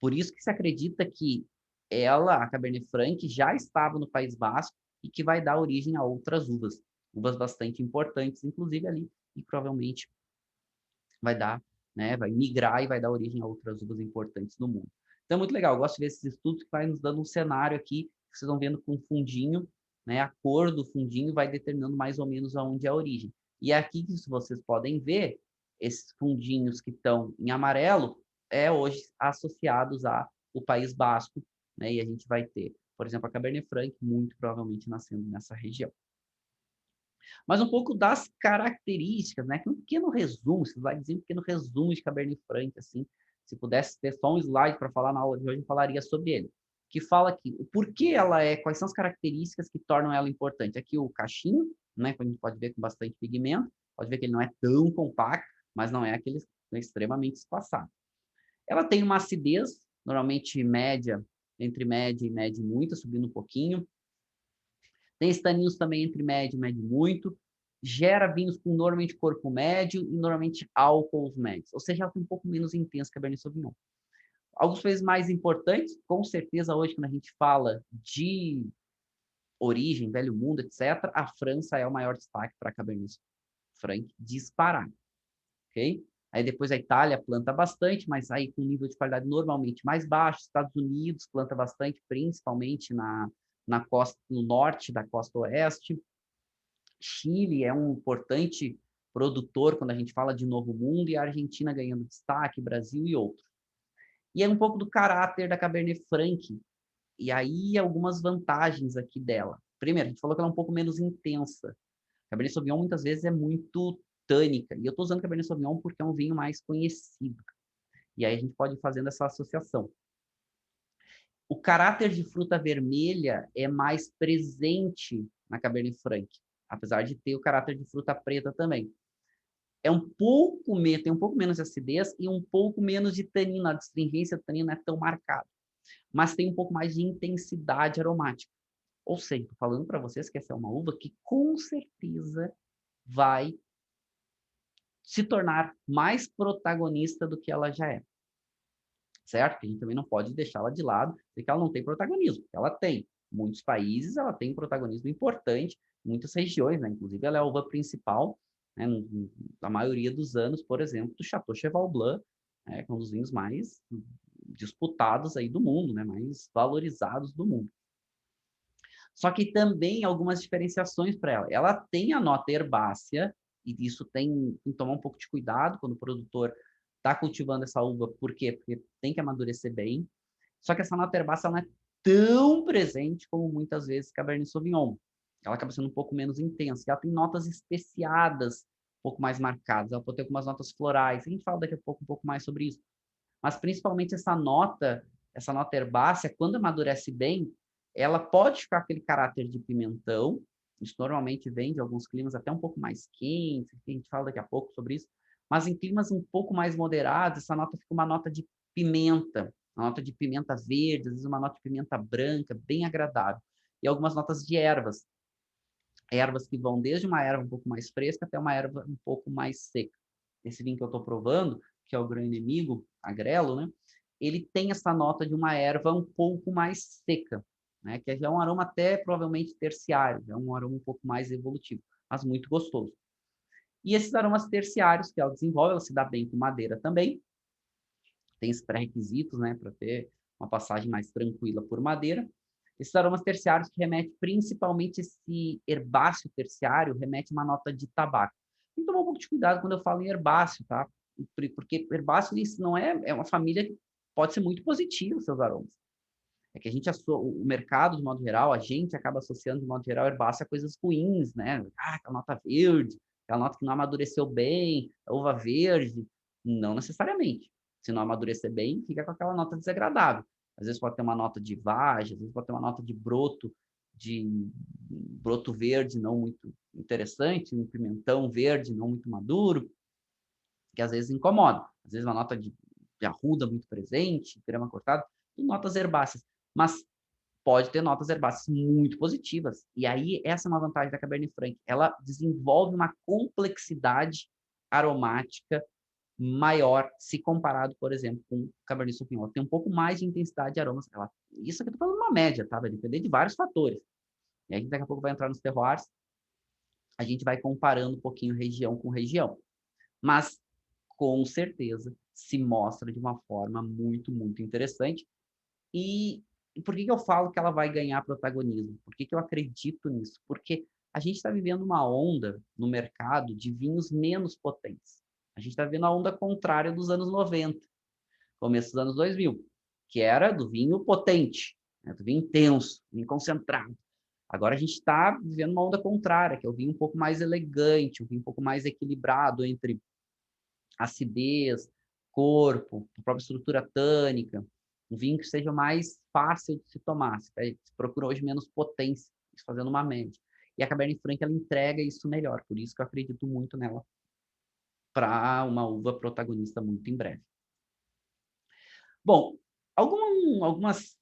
A: Por isso que se acredita que ela, a Cabernet Franc, já estava no País Basco e que vai dar origem a outras uvas. Uvas bastante importantes, inclusive ali, e provavelmente vai dar, né, vai migrar e vai dar origem a outras uvas importantes no mundo. Então é muito legal, eu gosto de ver esses estudos que vai nos dando um cenário aqui, que vocês vão vendo com o fundinho, né, a cor do fundinho vai determinando mais ou menos aonde é a origem. E aqui, se vocês podem ver, esses fundinhos que estão em amarelo, hoje associados ao País Basco, né, e a gente vai ter, por exemplo, a Cabernet Franc, muito provavelmente nascendo nessa região. Mas um pouco das características, né? Um pequeno resumo, se vai dizer um pequeno resumo de Cabernet Franc, assim, se pudesse ter só um slide para falar na aula de hoje, eu falaria sobre ele. Que fala aqui o porquê ela quais são as características que tornam ela importante. Aqui o cachinho, né? Que a gente pode ver com bastante pigmento, pode ver que ele não é tão compacto, mas não é aquele extremamente espaçado. Ela tem uma acidez, normalmente média, entre média e média muito, subindo um pouquinho. Tem estaninhos também entre médio e médio muito. Gera vinhos com normalmente corpo médio e normalmente álcools médios. Ou seja, ela tem um pouco menos intenso que a Cabernet Sauvignon. Alguns coisas mais importantes, com certeza hoje quando a gente fala de origem, velho mundo, etc., a França é o maior destaque para a Cabernet Franc disparar. Ok? Aí depois a Itália planta bastante, mas aí com nível de qualidade normalmente mais baixo. Estados Unidos planta bastante, principalmente na costa, no norte da costa oeste. Chile é um importante produtor quando a gente fala de Novo Mundo, e a Argentina ganhando destaque, Brasil e outros. E é um pouco do caráter da Cabernet Franc, e aí algumas vantagens aqui dela. Primeiro, a gente falou que ela é um pouco menos intensa. A Cabernet Sauvignon muitas vezes é muito tânica, e eu estou usando Cabernet Sauvignon porque é um vinho mais conhecido. E aí a gente pode ir fazendo essa associação. O caráter de fruta vermelha é mais presente na Cabernet Franc, apesar de ter o caráter de fruta preta também. Tem um pouco menos de acidez e um pouco menos de tanino. A astringência do tanino não é tão marcada, mas tem um pouco mais de intensidade aromática. Ou seja, estou falando para vocês que essa é uma uva que com certeza vai se tornar mais protagonista do que ela já é. Certo? Que a gente também não pode deixá-la de lado, porque ela não tem protagonismo. Ela tem. Em muitos países ela tem um protagonismo importante, muitas regiões, né? Inclusive ela é a uva principal né, na maioria dos anos, por exemplo, do Chateau Cheval Blanc, né, que é um dos vinhos mais disputados aí do mundo, né, mais valorizados do mundo. Só que também algumas diferenciações para ela. Ela tem a nota herbácea, e isso tem que tomar um pouco de cuidado quando o produtor está cultivando essa uva. Por quê? Porque tem que amadurecer bem. Só que essa nota herbácea não é tão presente como muitas vezes Cabernet Sauvignon. Ela acaba sendo um pouco menos intensa. Ela tem notas especiadas, um pouco mais marcadas. Ela pode ter algumas notas florais. A gente fala daqui a pouco um pouco mais sobre isso. Mas principalmente essa nota herbácea, quando amadurece bem, ela pode ficar aquele caráter de pimentão. Isso normalmente vem de alguns climas até um pouco mais quentes, a gente fala daqui a pouco sobre isso. Mas em climas um pouco mais moderados, essa nota fica uma nota de pimenta, uma nota de pimenta verde, às vezes uma nota de pimenta branca, bem agradável. E algumas notas de ervas. Ervas que vão desde uma erva um pouco mais fresca até uma erva um pouco mais seca. Esse vinho que eu estou provando, que é o Grão Inimigo, agrelo, né? Ele tem essa nota de uma erva um pouco mais seca, né? Que já é um aroma até provavelmente terciário, é um aroma um pouco mais evolutivo, mas muito gostoso. E esses aromas terciários que ela desenvolve, ela se dá bem com madeira também, tem esses pré-requisitos, né, para ter uma passagem mais tranquila por madeira. Esses aromas terciários que remetem principalmente esse herbáceo terciário, remete uma nota de tabaco. Tem que tomar um pouco de cuidado quando eu falo em herbáceo, tá? Porque herbáceo isso não é uma família que pode ser muito positiva os seus aromas. É que a gente o mercado de modo geral, a gente acaba associando de modo geral herbáceo a coisas ruins, né? Ah, aquela nota verde, aquela nota que não amadureceu bem, a uva verde, não necessariamente. Se não amadurecer bem, fica com aquela nota desagradável. Às vezes pode ter uma nota de vagem, às vezes pode ter uma nota de broto verde não muito interessante, um pimentão verde não muito maduro, que às vezes incomoda. Às vezes uma nota de arruda muito presente, crema cortada, e notas herbáceas. Mas pode ter notas herbáceas muito positivas. E aí, essa é uma vantagem da Cabernet Franc. Ela desenvolve uma complexidade aromática maior se comparado, por exemplo, com o Cabernet Sauvignon. Ela tem um pouco mais de intensidade de aromas. Isso aqui eu estou falando uma média, tá? Vai depender de vários fatores. E aí, daqui a pouco vai entrar nos terroirs, a gente vai comparando um pouquinho região com região. Mas, com certeza, se mostra de uma forma muito, muito interessante. E por que eu falo que ela vai ganhar protagonismo? Por que eu acredito nisso? Porque a gente está vivendo uma onda no mercado de vinhos menos potentes. A gente está vivendo a onda contrária dos anos 90, começo dos anos 2000, que era do vinho potente, né? Do vinho intenso, vinho concentrado. Agora a gente está vivendo uma onda contrária, que é o vinho um pouco mais elegante, um vinho um pouco mais equilibrado entre acidez, corpo, a própria estrutura tânica, um vinho que seja mais fácil de se tomar. Você procura hoje menos potência, fazendo uma média. E a Cabernet Franc, ela entrega isso melhor, por isso que eu acredito muito nela para uma uva protagonista muito em breve. Bom, algumas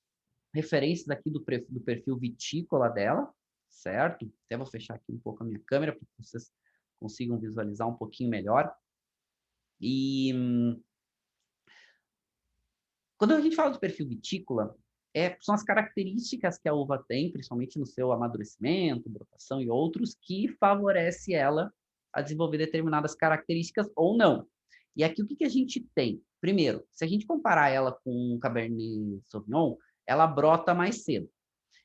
A: referências aqui do perfil vitícola dela, certo? Até vou fechar aqui um pouco a minha câmera para que vocês consigam visualizar um pouquinho melhor. E quando a gente fala de perfil vitícola, são as características que a uva tem, principalmente no seu amadurecimento, brotação e outros, que favorece ela a desenvolver determinadas características ou não. E aqui o que a gente tem? Primeiro, se a gente comparar ela com um Cabernet Sauvignon, ela brota mais cedo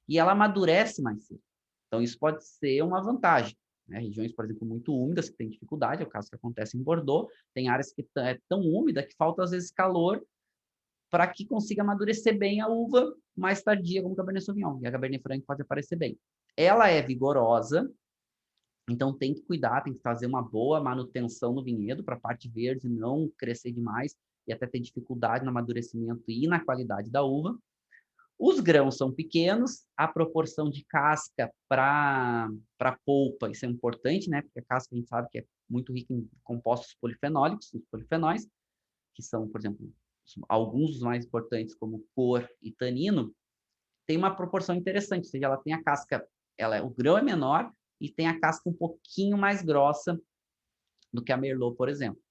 A: e ela amadurece mais cedo. Então, isso pode ser uma vantagem. Né? Regiões, por exemplo, muito úmidas, que têm dificuldade, é o caso que acontece em Bordeaux, tem áreas que é tão úmida que falta, às vezes, calor para que consiga amadurecer bem a uva mais tardia, como o Cabernet Sauvignon. E a Cabernet Franc pode aparecer bem. Ela é vigorosa, então tem que cuidar, tem que fazer uma boa manutenção no vinhedo para a parte verde não crescer demais e até ter dificuldade no amadurecimento e na qualidade da uva. Os grãos são pequenos, a proporção de casca para polpa, isso é importante, né? Porque a casca a gente sabe que é muito rica em compostos polifenólicos, os polifenóis, que são, por exemplo, alguns dos mais importantes, como cor e tanino, tem uma proporção interessante, ou seja, ela tem a casca, o grão é menor e tem a casca um pouquinho mais grossa do que a Merlot, por exemplo.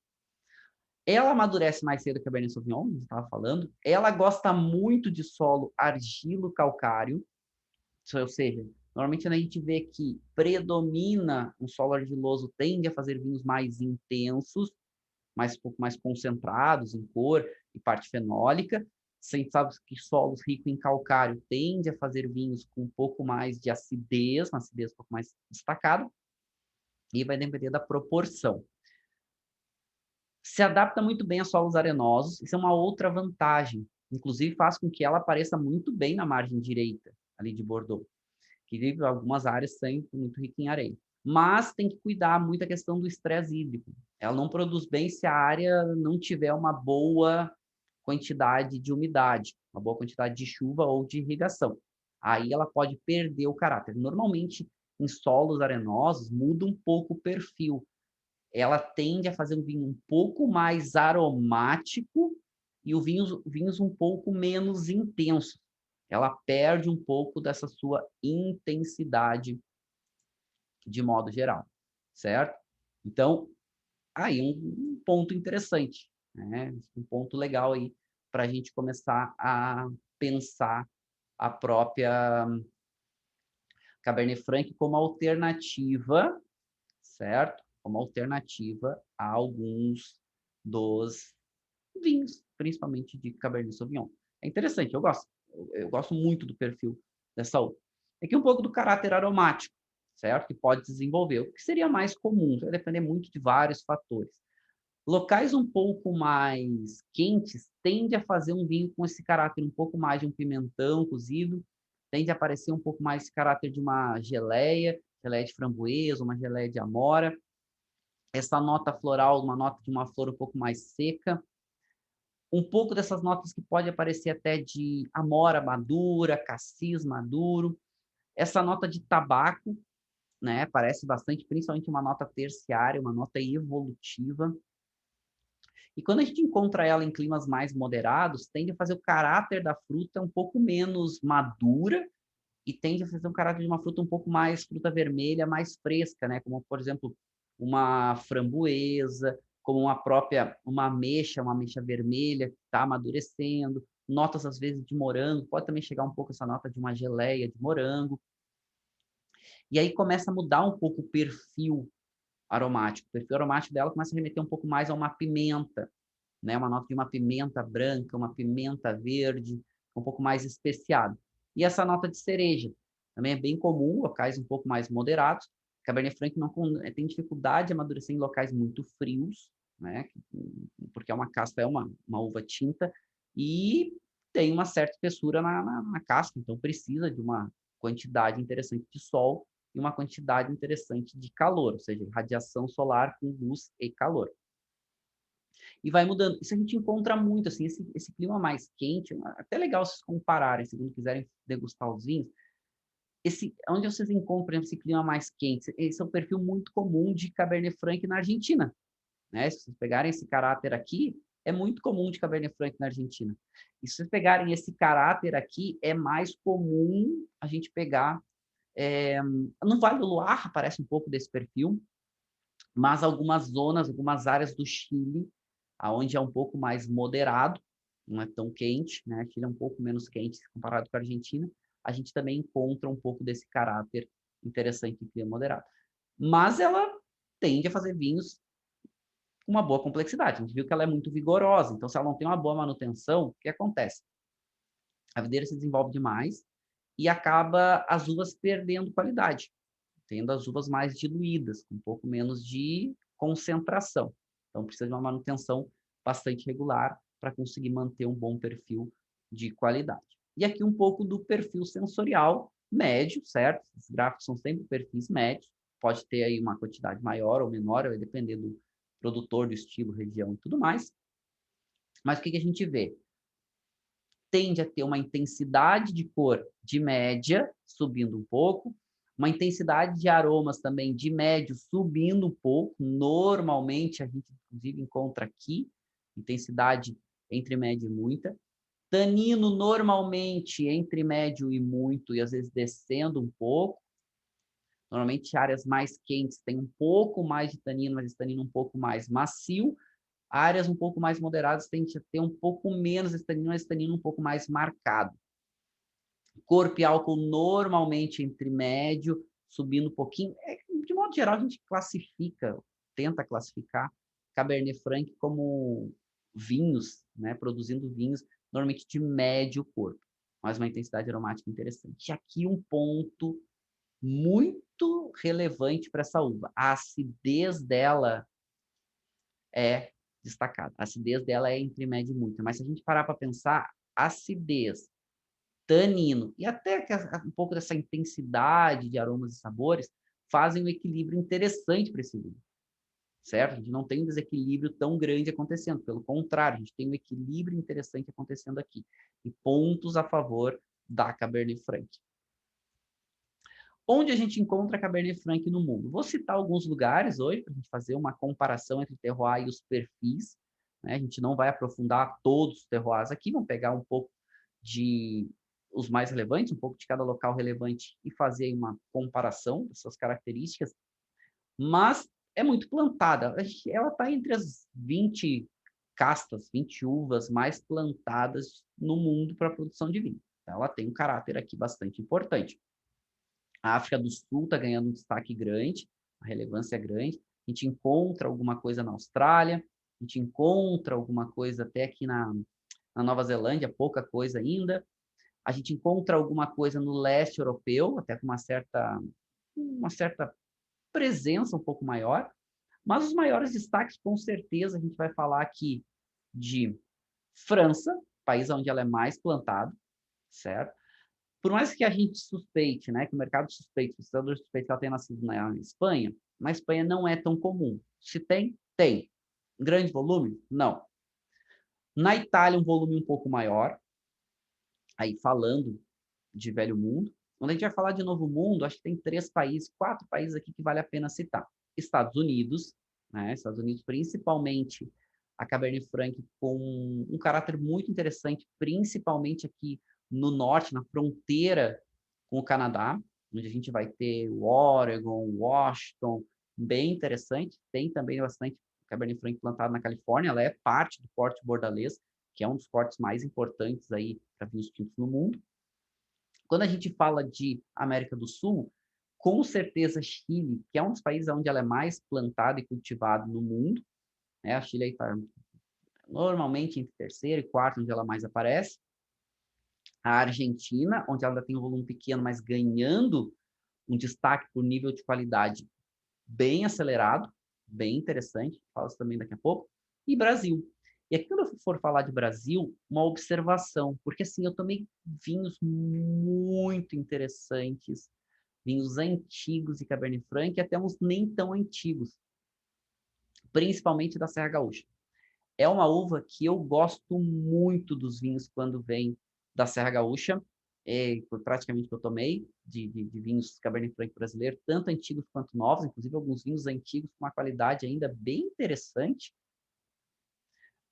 A: Ela amadurece mais cedo que a Cabernet Sauvignon, a gente estava falando. Ela gosta muito de solo argilo-calcário, ou seja, Normalmente, quando a gente vê que predomina um solo argiloso, tende a fazer vinhos mais intensos, um pouco mais concentrados em cor e parte fenólica. A gente sabe que solos ricos em calcário tende a fazer vinhos com um pouco mais de acidez, uma acidez um pouco mais destacada, e vai depender da proporção. Se adapta muito bem a solos arenosos, isso é uma outra vantagem. Inclusive, faz com que ela apareça muito bem na margem direita, ali de Bordeaux, que algumas áreas são muito ricas em areia. Mas tem que cuidar muito a questão do estresse hídrico. Ela não produz bem se a área não tiver uma boa quantidade de umidade, uma boa quantidade de chuva ou de irrigação. Aí ela pode perder o caráter. Normalmente, em solos arenosos, muda um pouco o perfil. Ela tende a fazer um vinho um pouco mais aromático e o vinhos um pouco menos intensos. Ela perde um pouco dessa sua intensidade de modo geral, certo? Então, aí um ponto interessante, né? Um ponto legal aí para a gente começar a pensar a própria Cabernet Franc como alternativa, certo? Como alternativa a alguns dos vinhos, principalmente de Cabernet Sauvignon. É interessante, eu gosto muito do perfil dessa uva. Aqui um pouco do caráter aromático, certo? Que pode desenvolver. O que seria mais comum? Vai depender muito de vários fatores. Locais um pouco mais quentes tende a fazer um vinho com esse caráter um pouco mais de um pimentão cozido, tende a aparecer um pouco mais esse caráter de uma geleia de framboesa, uma geleia de amora. Essa nota floral, uma nota de uma flor um pouco mais seca. Um pouco dessas notas que pode aparecer até de amora madura, cassis maduro. Essa nota de tabaco, né, parece bastante, principalmente uma nota terciária, uma nota evolutiva. E quando a gente encontra ela em climas mais moderados, tende a fazer o caráter da fruta um pouco menos madura e tende a fazer um caráter de uma fruta um pouco mais fruta vermelha, mais fresca, né? Como, por exemplo, uma framboesa, como uma ameixa vermelha que está amadurecendo, notas às vezes de morango, pode também chegar um pouco essa nota de uma geleia de morango. E aí começa a mudar um pouco o perfil aromático. O perfil aromático dela começa a remeter um pouco mais a uma pimenta, né? Uma nota de uma pimenta branca, uma pimenta verde, um pouco mais especiado. E essa nota de cereja também é bem comum, locais um pouco mais moderados. Cabernet Franc não tem dificuldade de amadurecer em locais muito frios, né? Porque uma casca é uma uva tinta e tem uma certa espessura na casca, então precisa de uma quantidade interessante de sol e uma quantidade interessante de calor, ou seja, radiação solar com luz e calor. E vai mudando. Isso a gente encontra muito, assim, esse clima mais quente, até legal vocês compararem, se não quiserem degustar os vinhos, onde vocês encontram esse clima mais quente? Esse é um perfil muito comum de Cabernet Franc na Argentina, né? Se vocês pegarem esse caráter aqui, é muito comum de Cabernet Franc na Argentina. E se vocês pegarem esse caráter aqui, é mais comum a gente pegar no Vale do Loire aparece um pouco desse perfil, mas algumas zonas, algumas áreas do Chile, aonde é um pouco mais moderado, não é tão quente, né? Chile é um pouco menos quente comparado com a Argentina. A gente também encontra um pouco desse caráter interessante em clima moderado. Mas ela tende a fazer vinhos com uma boa complexidade. A gente viu que ela é muito vigorosa, então se ela não tem uma boa manutenção, o que acontece? A videira se desenvolve demais e acaba as uvas perdendo qualidade, tendo as uvas mais diluídas, com um pouco menos de concentração. Então, precisa de uma manutenção bastante regular para conseguir manter um bom perfil de qualidade. E aqui um pouco do perfil sensorial médio, certo? Esses gráficos são sempre perfis médios, pode ter aí uma quantidade maior ou menor, vai depender do produtor, do estilo, região e tudo mais. Mas o que a gente vê? Tende a ter uma intensidade de cor de média, subindo um pouco, uma intensidade de aromas também de médio, subindo um pouco. Normalmente, a gente, inclusive, encontra aqui, intensidade entre médio e muita. Tanino, normalmente, entre médio e muito, e às vezes descendo um pouco. Normalmente, áreas mais quentes têm um pouco mais de tanino, mas esse tanino um pouco mais macio. Áreas um pouco mais moderadas tendem a ter um pouco menos esse tanino, mas esse tanino um pouco mais marcado. Corpo e álcool normalmente entre médio, subindo um pouquinho. De modo geral, a gente tenta classificar Cabernet Franc como vinhos, né? Produzindo vinhos normalmente de médio corpo, mas uma intensidade aromática interessante. E aqui um ponto muito relevante para essa uva. A acidez dela é destacada. A acidez dela é entre médio e muito. Mas se a gente parar para pensar, acidez, tanino e até um pouco dessa intensidade de aromas e sabores fazem um equilíbrio interessante para esse vinho, certo? A gente não tem um desequilíbrio tão grande acontecendo, pelo contrário, a gente tem um equilíbrio interessante acontecendo aqui e pontos a favor da Cabernet Franc. Onde a gente encontra Cabernet Franc no mundo? Vou citar alguns lugares hoje para a gente fazer uma comparação entre o terroir e os perfis, né? A gente não vai aprofundar todos os terroirs aqui, vamos pegar um pouco de os mais relevantes, um pouco de cada local relevante e fazer uma comparação das suas características, mas é muito plantada. Ela está entre as 20 castas, 20 uvas mais plantadas no mundo para a produção de vinho. Então, ela tem um caráter aqui bastante importante. A África do Sul está ganhando um destaque grande, a relevância é grande. A gente encontra alguma coisa na Austrália, a gente encontra alguma coisa até aqui na Nova Zelândia, pouca coisa ainda. A gente encontra alguma coisa no leste europeu, até com uma certa presença um pouco maior. Mas os maiores destaques, com certeza, a gente vai falar aqui de França, país onde ela é mais plantada, certo? Por mais que a gente suspeite, né, que o mercado suspeite, o estudador suspeite que ela tenha nascido na Espanha, na Espanha não é tão comum. Se tem, tem. Grande volume? Não. Na Itália, um volume um pouco maior, aí falando de velho mundo. Quando a gente vai falar de novo mundo, acho que tem 4 países aqui que vale a pena citar. Estados Unidos, né? Estados Unidos principalmente a Cabernet Franc com um caráter muito interessante, principalmente aqui no norte, na fronteira com o Canadá, onde a gente vai ter o Oregon, Washington, bem interessante. Tem também bastante Cabernet Franc plantado na Califórnia, ela é parte do corte bordalês, que é um dos cortes mais importantes aí para vinhos tintos no mundo. Quando a gente fala de América do Sul, com certeza Chile, que é um dos países onde ela é mais plantada e cultivada no mundo, né? A Chile está normalmente entre terceiro e quarto, onde ela mais aparece. A Argentina, onde ela tem um volume pequeno, mas ganhando um destaque por nível de qualidade bem acelerado, bem interessante, falo isso também daqui a pouco. E Brasil. E aqui, quando eu for falar de Brasil, uma observação, porque assim, eu tomei vinhos muito interessantes, vinhos antigos de Cabernet Franc e até uns nem tão antigos, principalmente da Serra Gaúcha. É uma uva que eu gosto muito dos vinhos quando vem da Serra Gaúcha, foi praticamente que eu tomei de vinhos Cabernet Franc brasileiro, tanto antigos quanto novos, inclusive alguns vinhos antigos com uma qualidade ainda bem interessante.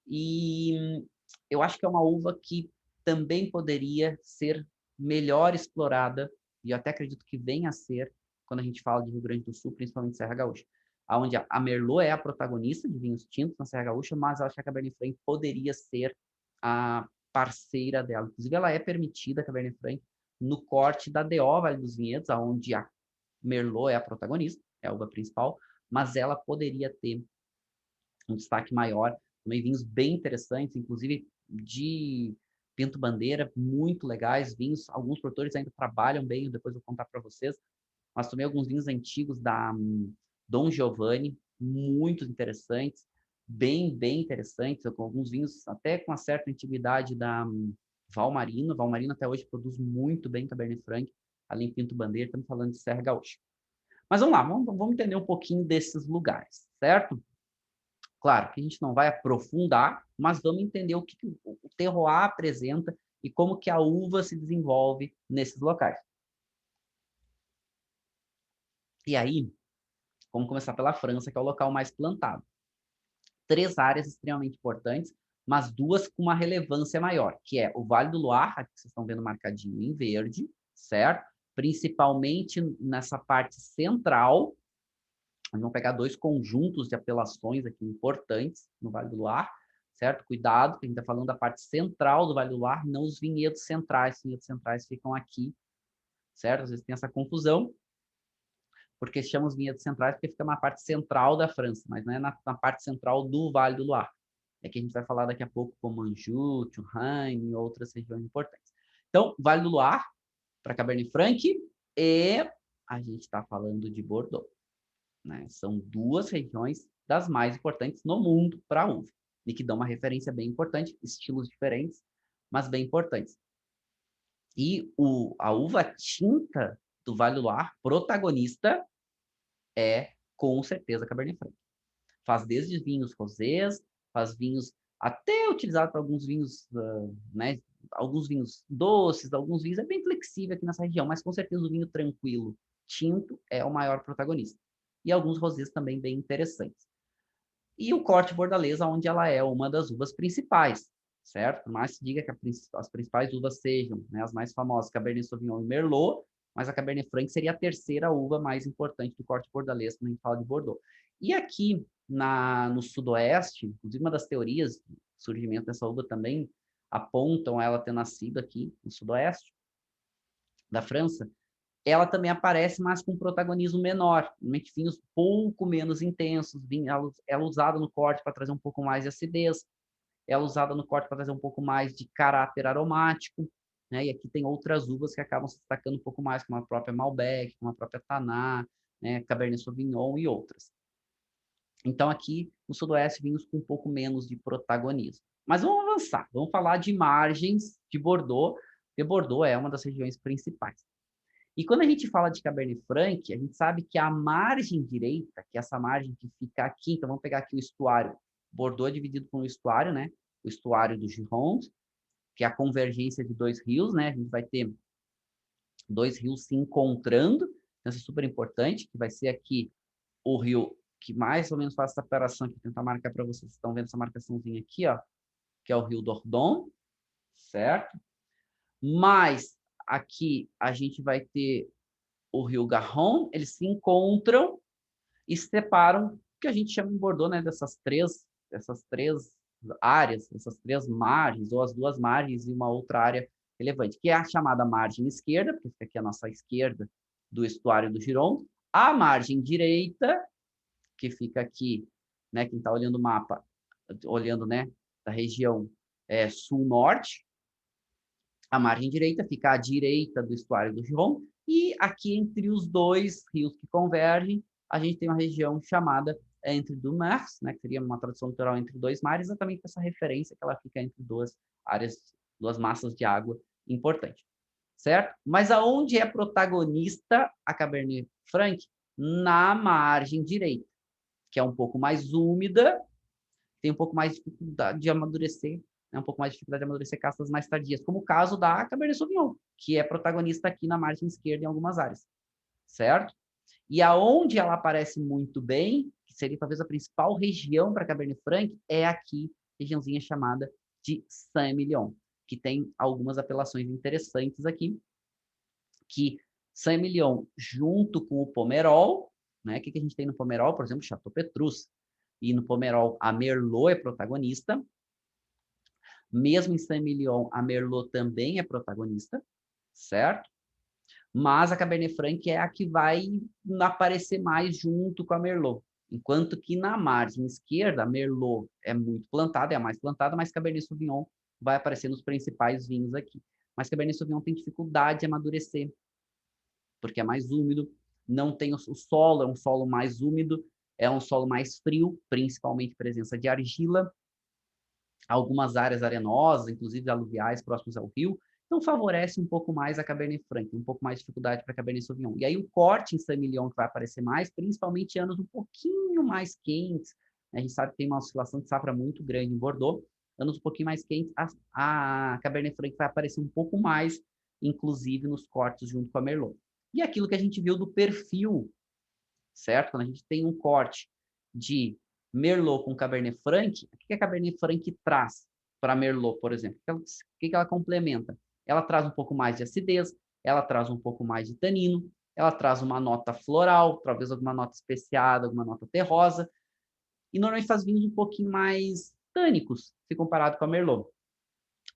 A: E eu acho que é uma uva que também poderia ser melhor explorada, e eu até acredito que venha a ser, quando a gente fala de Rio Grande do Sul, principalmente Serra Gaúcha, onde a Merlot é a protagonista de vinhos tintos na Serra Gaúcha, mas eu acho que a Cabernet Franc poderia ser a parceira dela. Inclusive, ela é permitida, a Cabernet Franc, no corte da DO Vale dos Vinhedos, onde a Merlot é a protagonista, é a uva principal, mas ela poderia ter um destaque maior. Também vinhos bem interessantes, inclusive de Pinto Bandeira, muito legais, vinhos, alguns produtores ainda trabalham bem, depois eu vou contar para vocês, mas também alguns vinhos antigos da Dom Giovanni, muito interessantes, bem interessantes, com alguns vinhos até com uma certa antiguidade da Valmarino. Valmarino até hoje produz muito bem Cabernet Franc, além de Pinto Bandeira, estamos falando de Serra Gaúcha. Mas vamos lá, vamos entender um pouquinho desses lugares, certo? Claro que a gente não vai aprofundar, mas vamos entender o que o terroir apresenta e como que a uva se desenvolve nesses locais. E aí, vamos começar pela França, que é o local mais plantado. 3 áreas extremamente importantes, mas 2 com uma relevância maior, que é o Vale do Loire, aqui vocês estão vendo marcadinho em verde, certo? Principalmente nessa parte central. Vamos pegar 2 conjuntos de apelações aqui importantes no Vale do Loire, certo? Cuidado, que a gente está falando da parte central do Vale do Loire, não os vinhedos centrais. Os vinhedos centrais ficam aqui, certo? Às vezes tem essa confusão, porque se chama os vinhedos centrais porque fica na parte central da França, mas não é na parte central do Vale do Loire. É que a gente vai falar daqui a pouco como Anjou, Touraine e outras regiões importantes. Então, Vale do Loire, para Cabernet Franc, e a gente está falando de Bordeaux, né? São duas regiões das mais importantes no mundo para a uva, e que dão uma referência bem importante, estilos diferentes, mas bem importantes. E a uva tinta do Vale do Loire, protagonista, é com certeza Cabernet Franc. Faz desde vinhos rosés, faz vinhos até utilizado para alguns vinhos, né? Alguns vinhos doces, alguns vinhos, é bem flexível aqui nessa região, mas com certeza o vinho tranquilo, tinto, é o maior protagonista. E alguns rosés também bem interessantes. E o corte bordaleza, onde ela é uma das uvas principais, certo? Mas se diga que as principais uvas sejam, né, as mais famosas, Cabernet Sauvignon e Merlot, mas a Cabernet Franc seria a terceira uva mais importante do corte bordaleza quando a gente fala de Bordeaux. E aqui no sudoeste, inclusive uma das teorias do surgimento dessa uva também apontam ela ter nascido aqui no sudoeste da França, ela também aparece, mas com um protagonismo menor, normalmente vinhos pouco menos intensos, ela usada no corte para trazer um pouco mais de acidez, ela usada no corte para trazer um pouco mais de caráter aromático, né? E aqui tem outras uvas que acabam se destacando um pouco mais, como a própria Malbec, como a própria Taná, né? Cabernet Sauvignon e outras. Então aqui no sudoeste vinhos com um pouco menos de protagonismo. Mas vamos avançar, vamos falar de margens de Bordeaux, porque Bordeaux é uma das regiões principais. E quando a gente fala de Cabernet Franc, a gente sabe que a margem direita, que é essa margem que fica aqui, então vamos pegar aqui o estuário. Bordeaux é dividido por um estuário, né? O estuário do Gironde, que é a convergência de dois rios, né? A gente vai ter dois rios se encontrando, então isso é super importante, que vai ser aqui o rio que mais ou menos faz essa separação aqui, vou tentar marcar para vocês, estão vendo essa marcaçãozinha aqui, ó, que é o rio Dordogne, certo? Mas aqui a gente vai ter o rio Garonne, eles se encontram e se separam, que a gente chama em Bordeaux, né, dessas três áreas, essas três margens, ou as duas margens e uma outra área relevante, que é a chamada margem esquerda, porque fica aqui a nossa esquerda do estuário do Gironde, a margem direita, que fica aqui, né, quem está olhando o mapa, olhando, né, da região sul-norte, a margem direita fica à direita do estuário do Gironde, e aqui entre os dois rios que convergem, a gente tem uma região chamada entre deux mers, né, que seria uma tradução literal entre dois mares, exatamente essa referência que ela fica entre duas áreas, duas massas de água importante, certo? Mas aonde é protagonista a Cabernet Franc? Na margem direita, que é um pouco mais úmida, tem um pouco mais de dificuldade de amadurecer, né, um pouco mais de dificuldade de amadurecer castas mais tardias, como o caso da Cabernet Sauvignon, que é protagonista aqui na margem esquerda em algumas áreas, certo? E aonde ela aparece muito bem, que seria talvez a principal região para Cabernet Franc, é aqui, regiãozinha chamada de Saint-Emilion, que tem algumas apelações interessantes aqui, que Saint-Emilion, junto com o Pomerol, né? O que a gente tem no Pomerol? Por exemplo, Chateau Petrus. E no Pomerol, a Merlot é protagonista. Mesmo em Saint-Emilion, a Merlot também é protagonista, certo? Mas a Cabernet Franc é a que vai aparecer mais junto com a Merlot. Enquanto que na margem esquerda, a Merlot é muito plantada, é a mais plantada, mas Cabernet Sauvignon vai aparecer nos principais vinhos aqui. Mas Cabernet Sauvignon tem dificuldade de amadurecer, porque é mais úmido, não tem o solo, é um solo mais úmido, é um solo mais frio, principalmente presença de argila, algumas áreas arenosas, inclusive aluviais próximos ao rio, então favorece um pouco mais a Cabernet Franc, um pouco mais de dificuldade para a Cabernet Sauvignon. E aí o corte em Saint-Emilion que vai aparecer mais, principalmente em anos um pouquinho mais quentes, a gente sabe que tem uma oscilação de safra muito grande em Bordeaux, anos um pouquinho mais quentes, a Cabernet Franc vai aparecer um pouco mais, inclusive nos cortes junto com a Merlot. E aquilo que a gente viu do perfil, certo? Quando a gente tem um corte de Merlot com Cabernet Franc, o que a Cabernet Franc traz para Merlot, por exemplo? O que ela complementa? Ela traz um pouco mais de acidez, ela traz um pouco mais de tanino, ela traz uma nota floral, talvez alguma nota especiada, alguma nota terrosa, e normalmente faz vinhos um pouquinho mais tânicos, se comparado com a Merlot,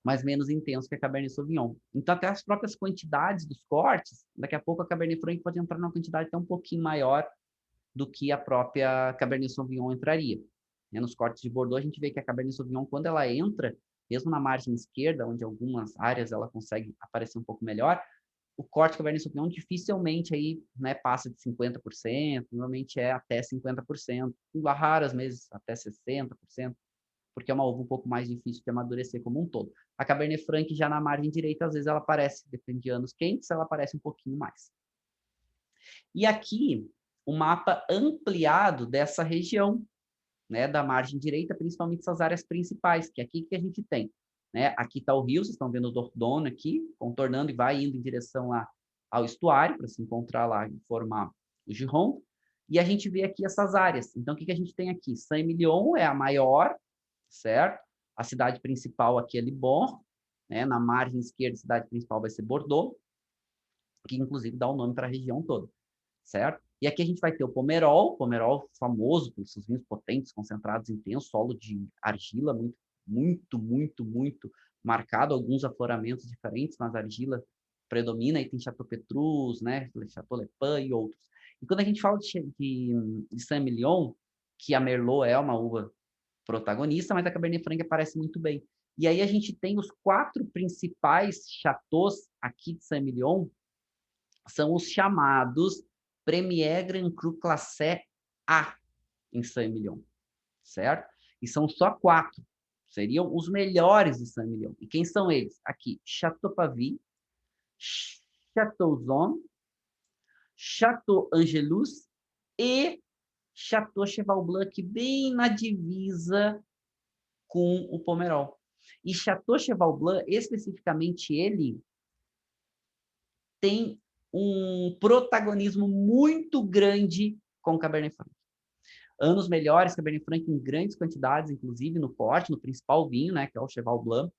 A: mas menos intenso que a Cabernet Sauvignon. Então, até as próprias quantidades dos cortes, daqui a pouco a Cabernet Franc pode entrar numa quantidade até um pouquinho maior do que a própria Cabernet Sauvignon entraria. Nos cortes de Bordeaux, a gente vê que a Cabernet Sauvignon, quando ela entra, mesmo na margem esquerda, onde algumas áreas ela consegue aparecer um pouco melhor, o corte Cabernet Sauvignon dificilmente aí, né, passa de 50%, normalmente é até 50%, em raras meses até 60%, porque é uma uva um pouco mais difícil de amadurecer como um todo. A Cabernet Franc já na margem direita, às vezes ela aparece, depende de anos quentes, ela aparece um pouquinho mais. E aqui, o mapa ampliado dessa região, né, da margem direita, principalmente essas áreas principais, que é aqui que a gente tem. Né? Aqui está o rio, vocês estão vendo o Dordogne aqui, contornando e vai indo em direção lá ao estuário, para se encontrar lá e formar o Gironde. E a gente vê aqui essas áreas. Então, o que a gente tem aqui? Saint-Emilion é a maior, certo? A cidade principal aqui é Libourne, né? Na margem esquerda, a cidade principal vai ser Bordeaux, que inclusive dá o nome para a região toda, certo? E aqui a gente vai ter o Pomerol famoso por seus vinhos potentes, concentrados, intensos, solo de argila muito marcado, alguns afloramentos diferentes, mas a argila predomina, e tem Chateau Petrus, né, Chateau Le Pan e outros. E quando a gente fala de Saint-Emilion, que a Merlot é uma uva protagonista, mas a Cabernet Franc aparece muito bem. E aí a gente tem os 4 principais chateaus aqui de Saint-Emilion, são os chamados Premier Grand Cru Classé A em Saint-Emilion, certo? E são só 4. Seriam os melhores de Saint-Emilion. E quem são eles? Aqui, Chateau Pavie, Chateau Zone, Chateau Angelus e Chateau Cheval Blanc, bem na divisa com o Pomerol. E Chateau Cheval Blanc, especificamente ele, tem um protagonismo muito grande com o Cabernet Franc. Anos melhores, Cabernet Franc em grandes quantidades, inclusive no corte, no principal vinho, né, que é o Cheval Blanc,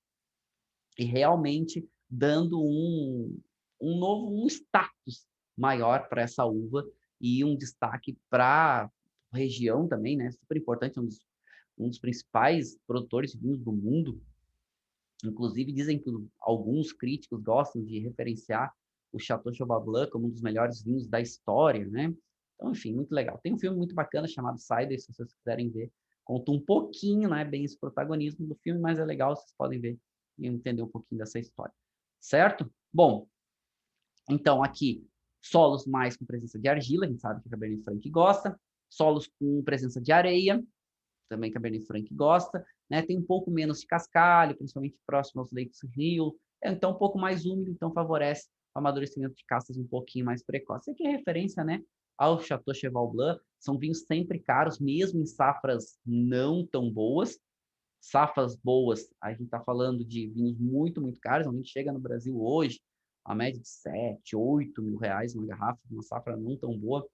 A: e realmente dando um status maior para essa uva e um destaque para a região também, né, super importante, um dos principais produtores de vinhos do mundo. Inclusive, dizem que alguns críticos gostam de referenciar o Chateau Cheval Blanc como um dos melhores vinhos da história, né? Então, enfim, muito legal. Tem um filme muito bacana chamado Cider, se vocês quiserem ver. Conta um pouquinho, não é bem esse protagonismo do filme, mas é legal, vocês podem ver e entender um pouquinho dessa história. Certo? Bom, então aqui, solos mais com presença de argila, a gente sabe que a Cabernet Franc gosta. Solos com presença de areia, também Cabernet Franc gosta, né? Tem um pouco menos de cascalho, principalmente próximo aos leitos do rio, então um pouco mais úmido, então favorece o amadurecimento de castas um pouquinho mais precoce. Aqui é referência, né, ao Chateau Cheval Blanc, são vinhos sempre caros, mesmo em safras não tão boas. Safras boas, a gente está falando de vinhos muito caros, a gente chega no Brasil hoje, a média de 7, 8 mil reais uma garrafa, uma safra não tão boa.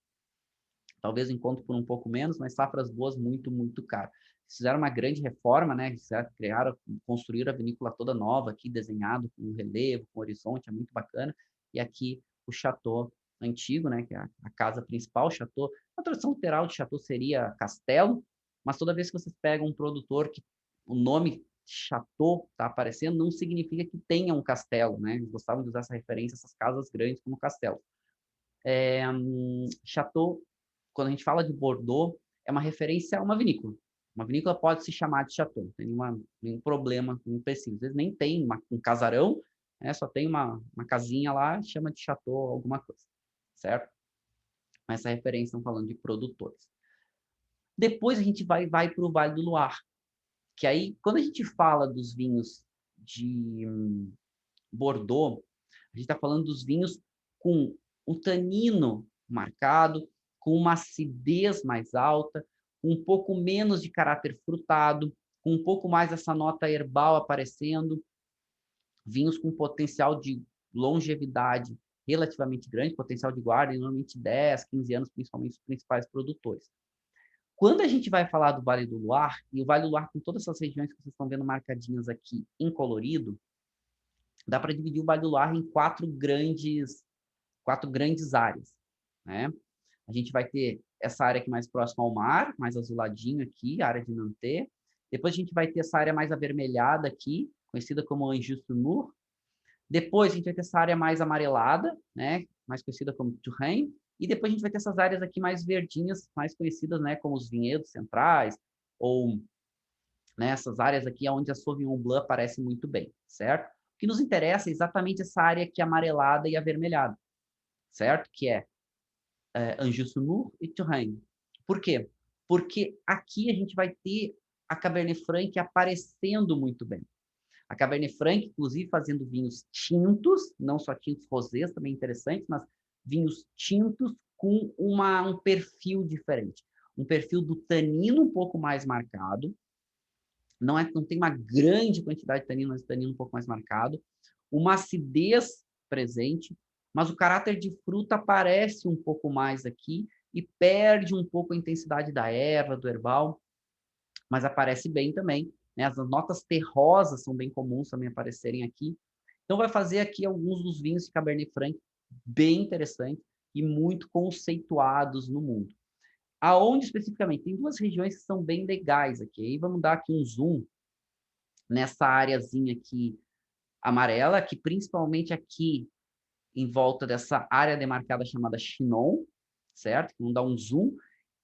A: Talvez encontre por um pouco menos, mas safras boas muito caro. Fizeram uma grande reforma, né? Criaram, construíram a vinícola toda nova aqui, desenhado com relevo, com horizonte, é muito bacana. E aqui o chateau antigo, né? Que é a casa principal, chateau. A tradução literal de chateau seria castelo, mas toda vez que vocês pegam um produtor que o nome chateau está aparecendo, não significa que tenha um castelo, né? Eles gostavam de usar essa referência, essas casas grandes como castelo. Chateau, quando a gente fala de Bordeaux, é uma referência a uma vinícola. Uma vinícola pode se chamar de chateau, não tem nenhum problema, nenhum empecilho. Às vezes nem tem um casarão, né, só tem uma casinha lá, chama de chateau alguma coisa, certo? Mas essa referência estão falando de produtores. Depois a gente vai para o Vale do Loire, que aí, quando a gente fala dos vinhos de Bordeaux, a gente está falando dos vinhos com um tanino marcado, com uma acidez mais alta, com um pouco menos de caráter frutado, com um pouco mais essa nota herbal aparecendo, vinhos com potencial de longevidade relativamente grande, potencial de guarda, normalmente 10, 15 anos, principalmente os principais produtores. Quando a gente vai falar do Vale do Loire, e o Vale do Loire com todas essas regiões que vocês estão vendo marcadinhas aqui em colorido, dá para dividir o Vale do Loire em quatro grandes áreas, né? A gente vai ter essa área aqui mais próxima ao mar, mais azuladinho aqui, a área de Nantes. Depois a gente vai ter essa área mais avermelhada aqui, conhecida como Anjou sur Mur. Depois a gente vai ter essa área mais amarelada, né, mais conhecida como Touraine. E depois a gente vai ter essas áreas aqui mais verdinhas, mais conhecidas, né, como os vinhedos centrais, ou, né, essas áreas aqui onde a Sauvignon Blanc aparece muito bem, certo? O que nos interessa é exatamente essa área aqui amarelada e avermelhada, certo? Que é Anjou sur Mur e Touraine. Por quê? Porque aqui a gente vai ter a Cabernet Franc aparecendo muito bem. A Cabernet Franc, inclusive, fazendo vinhos tintos, não só tintos rosés, também interessantes, mas vinhos tintos com um perfil diferente. Um perfil do tanino um pouco mais marcado, não tem uma grande quantidade de tanino, mas tanino um pouco mais marcado, uma acidez presente, mas o caráter de fruta aparece um pouco mais aqui e perde um pouco a intensidade da erva, do herbal, mas aparece bem também, né? As notas terrosas são bem comuns também aparecerem aqui. Então vai fazer aqui alguns dos vinhos de Cabernet Franc bem interessantes e muito conceituados no mundo. Aonde especificamente? Tem duas regiões que são bem legais aqui. Aí vamos dar aqui um zoom nessa areazinha aqui amarela, que principalmente aqui em volta dessa área demarcada chamada Chinon, certo? Vamos dar um zoom.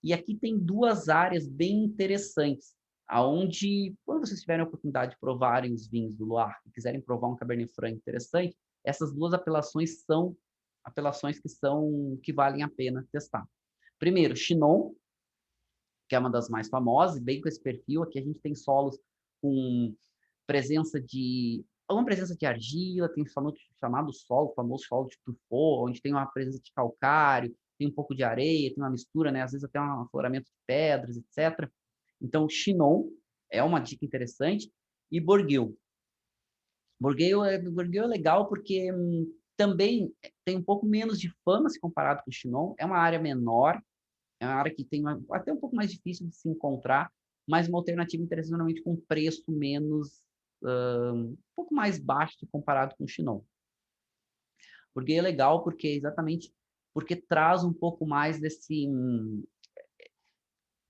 A: E aqui tem duas áreas bem interessantes, aonde, quando vocês tiverem a oportunidade de provarem os vinhos do Loire e quiserem provar um Cabernet Franc interessante, essas duas apelações são apelações que valem a pena testar. Primeiro, Chinon, que é uma das mais famosas, bem com esse perfil. Aqui a gente tem solos com uma presença de argila, tem o chamado solo, o famoso solo de Truffaut, onde tem uma presença de calcário, tem um pouco de areia, tem uma mistura, né, às vezes até um afloramento de pedras, etc. Então, Chinon é uma dica interessante. E Bourgueil. Bourgueil é legal porque também tem um pouco menos de fama se comparado com o Chinon. É uma área menor, é uma área que tem até um pouco mais difícil de se encontrar, mas uma alternativa interessante, normalmente com preço menos, um pouco mais baixo comparado com o Chinon. Porque é legal, porque exatamente porque traz um pouco mais desse...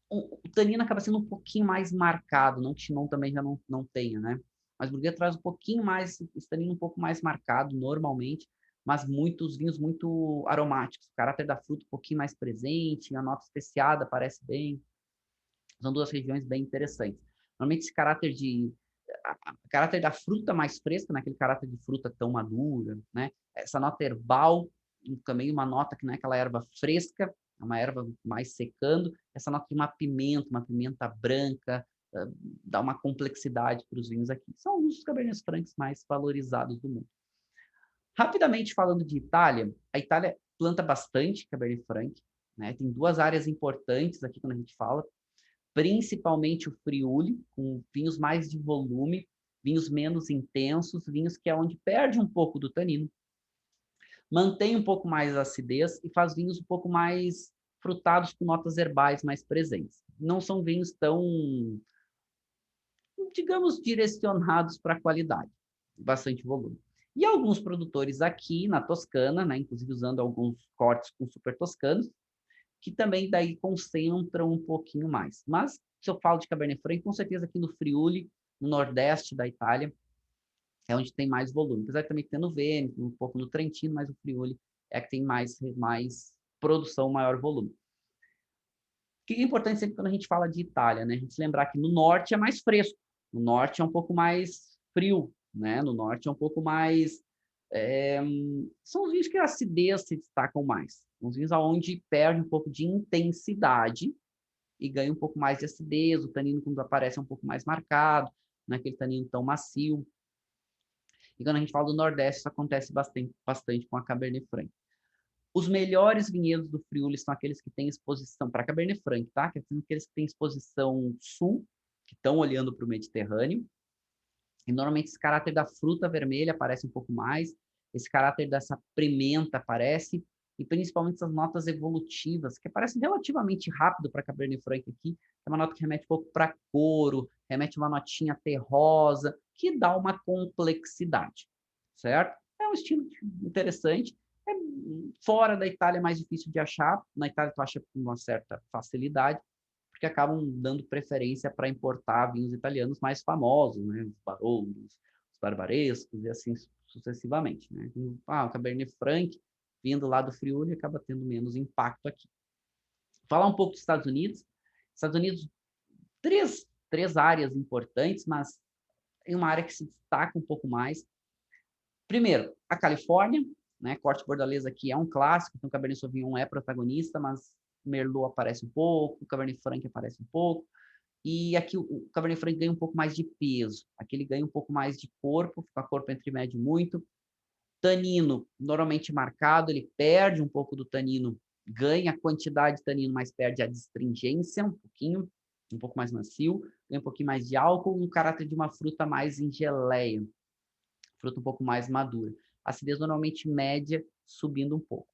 A: o tanino acaba sendo um pouquinho mais marcado, não que o Chinon também já não tenha, né? Mas o Bourgueil traz um pouquinho mais, esse tanino um pouco mais marcado, normalmente, mas muitos vinhos muito aromáticos. O caráter da fruta um pouquinho mais presente, a nota especiada aparece bem. São duas regiões bem interessantes. Normalmente esse caráter da fruta mais fresca, naquele caráter de fruta tão madura, né? Essa nota herbal, também uma nota que não é aquela erva fresca, é uma erva mais secando. Essa nota de uma pimenta branca, dá uma complexidade para os vinhos aqui. São alguns dos Cabernet Francs mais valorizados do mundo. Rapidamente falando de Itália, a Itália planta bastante Cabernet Franc, né? Tem duas áreas importantes aqui quando a gente fala, principalmente o Friuli, com vinhos mais de volume, vinhos menos intensos, vinhos que é onde perde um pouco do tanino, mantém um pouco mais a acidez e faz vinhos um pouco mais frutados com notas herbais mais presentes. Não são vinhos tão, digamos, direcionados para a qualidade, bastante volume. E alguns produtores aqui na Toscana, né, inclusive usando alguns cortes com super toscanos, que também daí concentram um pouquinho mais. Mas, se eu falo de Cabernet Franc, com certeza aqui no Friuli, no nordeste da Itália, é onde tem mais volume. Apesar de também ter no Vêneto, um pouco no Trentino, mas o Friuli é que tem mais produção, maior volume. O que é importante sempre quando a gente fala de Itália, né? A gente lembrar que no norte é mais fresco, no norte é um pouco mais frio, né? No norte é um pouco mais... são os vinhos que a acidez se destacam mais. Os vinhos onde perde um pouco de intensidade e ganha um pouco mais de acidez, o tanino quando aparece é um pouco mais marcado, não é aquele tanino tão macio. E quando a gente fala do Nordeste, isso acontece bastante com a Cabernet Franc. Os melhores vinhedos do Friuli são aqueles que têm exposição para Cabernet Franc, tá? Que são aqueles que têm exposição sul, que estão olhando para o Mediterrâneo. E normalmente esse caráter da fruta vermelha aparece um pouco mais, esse caráter dessa pimenta aparece, e principalmente essas notas evolutivas, que aparecem relativamente rápido para Cabernet Franc aqui, é uma nota que remete um pouco para couro, remete uma notinha terrosa, que dá uma complexidade, certo? É um estilo interessante. Fora da Itália é mais difícil de achar, na Itália tu acha com uma certa facilidade, porque acabam dando preferência para importar vinhos italianos mais famosos, né? Os Barolos, os Barbarescos e assim sucessivamente, né? O Cabernet Franc, vindo lá do Friuli, acaba tendo menos impacto aqui. Falar um pouco dos Estados Unidos. Estados Unidos, três áreas importantes, mas tem uma área que se destaca um pouco mais. Primeiro, a Califórnia, né? Corte Bordalês aqui é um clássico, então o Cabernet Sauvignon é protagonista, mas Merlot aparece um pouco, o Cabernet Franc aparece um pouco, e aqui o Cabernet Franc ganha um pouco mais de peso, aqui ele ganha um pouco mais de corpo, fica corpo entre médio muito, tanino normalmente marcado, ele perde um pouco do tanino, ganha a quantidade de tanino, mas perde a astringência um pouquinho, um pouco mais macio, ganha um pouquinho mais de álcool, um caráter de uma fruta mais em geleia, fruta um pouco mais madura. Acidez normalmente média, subindo um pouco.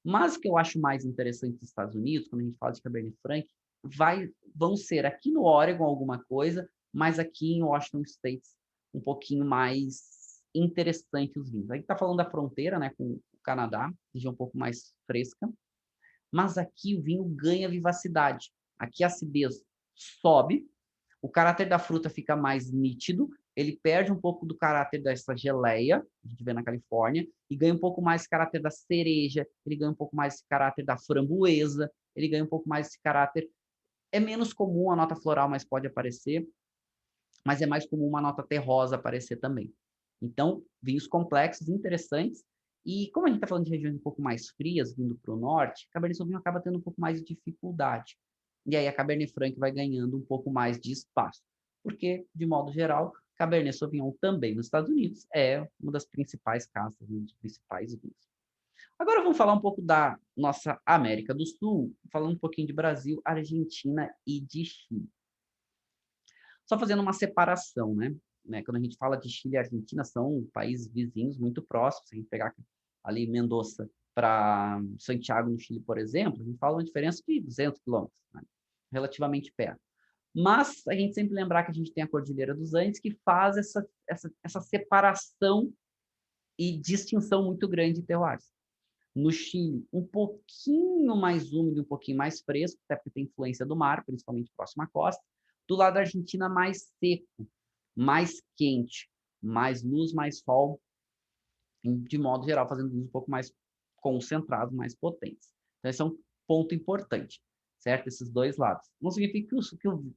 A: Mas o que eu acho mais interessante dos Estados Unidos, quando a gente fala de Cabernet Franc, vão ser aqui no Oregon alguma coisa, mas aqui em Washington State um pouquinho mais interessante os vinhos. A gente está falando da fronteira, né, com o Canadá, região um pouco mais fresca, mas aqui o vinho ganha vivacidade. Aqui a acidez sobe, o caráter da fruta fica mais nítido, ele perde um pouco do caráter dessa geleia, que a gente vê na Califórnia, e ganha um pouco mais esse caráter da cereja, ele ganha um pouco mais esse caráter da framboesa, ele ganha um pouco mais esse caráter... É menos comum a nota floral, mas pode aparecer, mas é mais comum uma nota terrosa aparecer também. Então, vinhos complexos, interessantes, e como a gente está falando de regiões um pouco mais frias, vindo para o norte, Cabernet Sauvignon acaba tendo um pouco mais de dificuldade. E aí a Cabernet Franc vai ganhando um pouco mais de espaço. Porque, de modo geral, Cabernet Sauvignon também nos Estados Unidos é uma das principais castas, um dos principais vinhos. Agora vamos falar um pouco da nossa América do Sul, falando um pouquinho de Brasil, Argentina e de Chile. Só fazendo uma separação, né? Quando a gente fala de Chile e Argentina, são países vizinhos muito próximos. Se a gente pegar ali Mendoza para Santiago, no Chile, por exemplo, a gente fala uma diferença de 200 quilômetros, né? Relativamente perto. Mas a gente sempre lembrar que a gente tem a Cordilheira dos Andes, que faz essa separação e distinção muito grande de terroirs. No Chile, um pouquinho mais úmido, um pouquinho mais fresco, até porque tem influência do mar, principalmente próximo à costa. Do lado da Argentina, mais seco, mais quente, mais luz, mais sol, de modo geral, fazendo vinhos um pouco mais concentrados, mais potentes. Então, esse é um ponto importante, certo? Esses dois lados. Não significa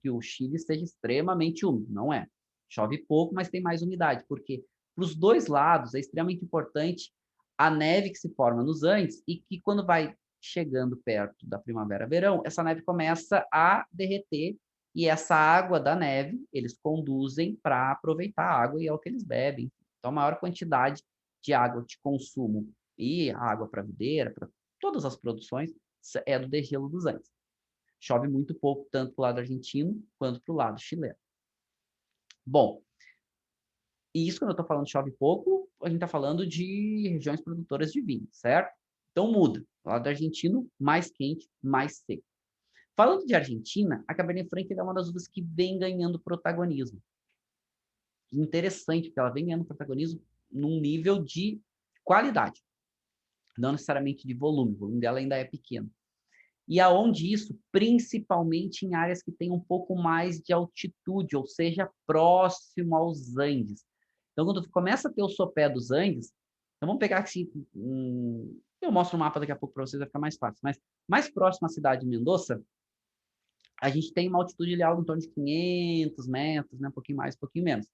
A: que o Chile esteja extremamente úmido, não é. Chove pouco, mas tem mais umidade, porque para os dois lados é extremamente importante a neve que se forma nos Andes e que quando vai chegando perto da primavera-verão, essa neve começa a derreter e essa água da neve eles conduzem para aproveitar a água e é o que eles bebem. Então, a maior quantidade de água de consumo e água para videira, para todas as produções, é do degelo dos Andes. Chove muito pouco, tanto para o lado argentino quanto para o lado chileno. Bom, e isso quando eu estou falando chove pouco, a gente está falando de regiões produtoras de vinho, certo? Então muda. O lado argentino, mais quente, mais seco. Falando de Argentina, a Cabernet Franc é uma das uvas que vem ganhando protagonismo. Interessante, porque ela vem ganhando protagonismo num nível de qualidade, não necessariamente de volume. O volume dela ainda é pequeno. E aonde isso? Principalmente em áreas que têm um pouco mais de altitude, ou seja, próximo aos Andes. Então, quando começa a ter o sopé dos Andes, então vamos pegar aqui, eu mostro o mapa daqui a pouco para vocês, vai ficar mais fácil, mas mais próximo à cidade de Mendoza, a gente tem uma altitude de algo em torno de 500 metros, né? Um pouquinho mais, um pouquinho menos.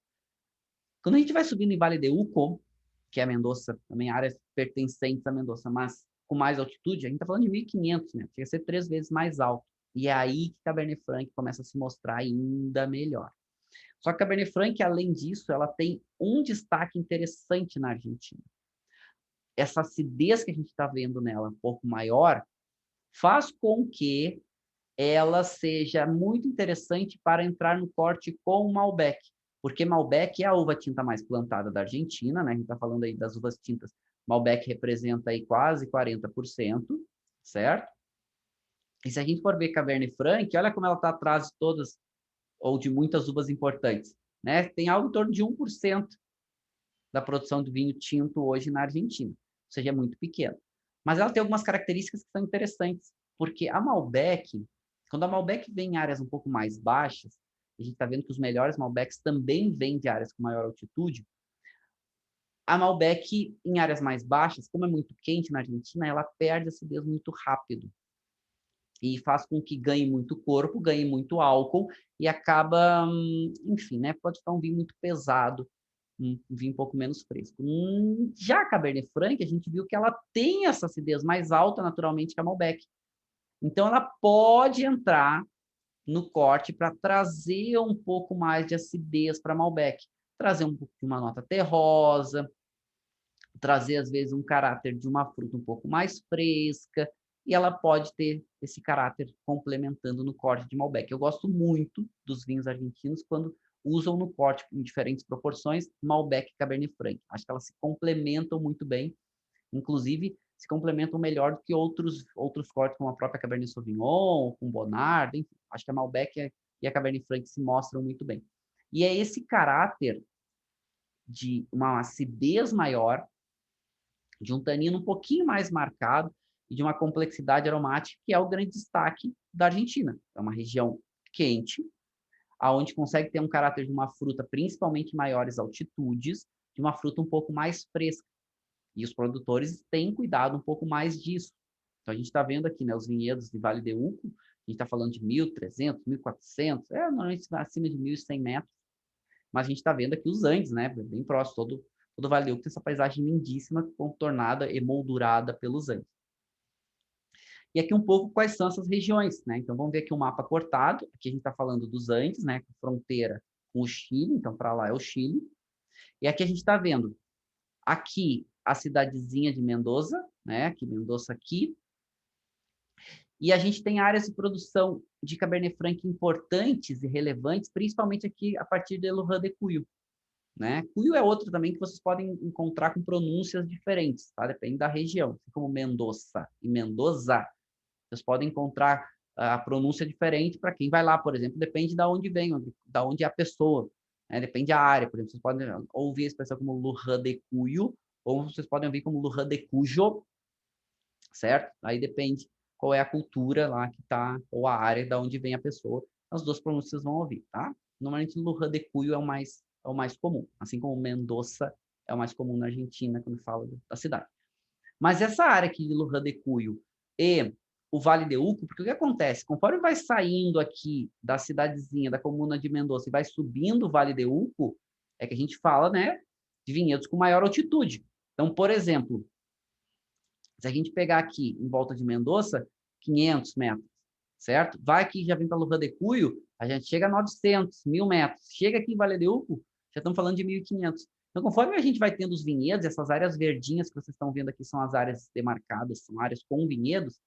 A: Quando a gente vai subindo em Vale de Uco, que é Mendoza, também áreas pertencentes a Mendoza, mas com mais altitude, a gente está falando de 1.500 metros, chega a ser 3 vezes mais alto. E é aí que Cabernet Franc começa a se mostrar ainda melhor. Só que a Cabernet Franc, além disso, ela tem um destaque interessante na Argentina. Essa acidez que a gente está vendo nela, um pouco maior, faz com que ela seja muito interessante para entrar no corte com o Malbec, porque Malbec é a uva tinta mais plantada da Argentina, né? A gente está falando aí das uvas tintas. Malbec representa aí quase 40%, certo? E se a gente for ver Cabernet Franc, olha como ela está atrás de todas, ou de muitas uvas importantes, né? Tem algo em torno de 1% da produção de vinho tinto hoje na Argentina, ou seja, é muito pequeno. Mas ela tem algumas características que são interessantes, porque a Malbec, Quando a Malbec vem em áreas um pouco mais baixas, a gente está vendo que os melhores Malbecs também vêm de áreas com maior altitude, a Malbec em áreas mais baixas, como é muito quente na Argentina, ela perde acidez muito rápido e faz com que ganhe muito corpo, ganhe muito álcool e acaba, enfim, né? Pode ficar um vinho muito pesado, um vinho um pouco menos fresco. Já a Cabernet Franc, a gente viu que ela tem essa acidez mais alta naturalmente que a Malbec. Então, ela pode entrar no corte para trazer um pouco mais de acidez para a Malbec. Trazer um pouco de uma nota terrosa, trazer, às vezes, um caráter de uma fruta um pouco mais fresca, e ela pode ter esse caráter complementando no corte de Malbec. Eu gosto muito dos vinhos argentinos quando usam no corte em diferentes proporções Malbec e Cabernet Franc. Acho que elas se complementam muito bem, inclusive se complementam melhor do que outros cortes, como a própria Cabernet Sauvignon, com Bonarda, enfim. Acho que a Malbec e a Cabernet Franc se mostram muito bem. E é esse caráter de uma acidez maior, de um tanino um pouquinho mais marcado e de uma complexidade aromática que é o grande destaque da Argentina. É uma região quente, aonde consegue ter um caráter de uma fruta, principalmente em maiores altitudes, de uma fruta um pouco mais fresca. E os produtores têm cuidado um pouco mais disso. Então, a gente está vendo aqui, né, os vinhedos de Vale de Uco, a gente está falando de 1.300, 1.400, normalmente acima de 1.100 metros, mas a gente está vendo aqui os Andes, né, bem próximo, todo o Vale de Uco tem essa paisagem lindíssima, contornada, emoldurada pelos Andes. E aqui um pouco quais são essas regiões, né? Então, vamos ver aqui um mapa cortado. Aqui a gente está falando dos Andes, né, fronteira com o Chile, então para lá é o Chile. E aqui a gente está vendo aqui a cidadezinha de Mendoza, né? Aqui Mendoza aqui. E a gente tem áreas de produção de Cabernet Franc importantes e relevantes, principalmente aqui a partir de Luján de Cuyo, né? Cuyo é outro também que vocês podem encontrar com pronúncias diferentes, tá? Depende da região, assim como Mendoza e Mendoza. Vocês podem encontrar a pronúncia diferente para quem vai lá, por exemplo, depende de onde vem, da onde é a pessoa, né? Depende da área, por exemplo, vocês podem ouvir a expressão como Luján de Cuyo, ou vocês podem ouvir como Luján de Cuyo, certo? Aí depende qual é a cultura lá que está, ou a área da onde vem a pessoa. As duas pronúncias vão ouvir, tá? Normalmente Luján de Cuyo é o mais comum, assim como Mendoza é o mais comum na Argentina, quando fala da cidade. Mas essa área aqui de Luján de Cuyo e o Vale de Uco, porque o que acontece? Conforme vai saindo aqui da cidadezinha, da comuna de Mendoza, e vai subindo o Vale de Uco, é que a gente fala, né, de vinhedos com maior altitude. Então, por exemplo, se a gente pegar aqui, em volta de Mendoza, 500 metros, certo? Vai aqui, já vem para Luján de Cuyo, a gente chega a 900, 1.000 metros. Chega aqui em Vale de Uco, já estamos falando de 1.500. Então, conforme a gente vai tendo os vinhedos, essas áreas verdinhas que vocês estão vendo aqui são as áreas demarcadas, são áreas com vinhedos.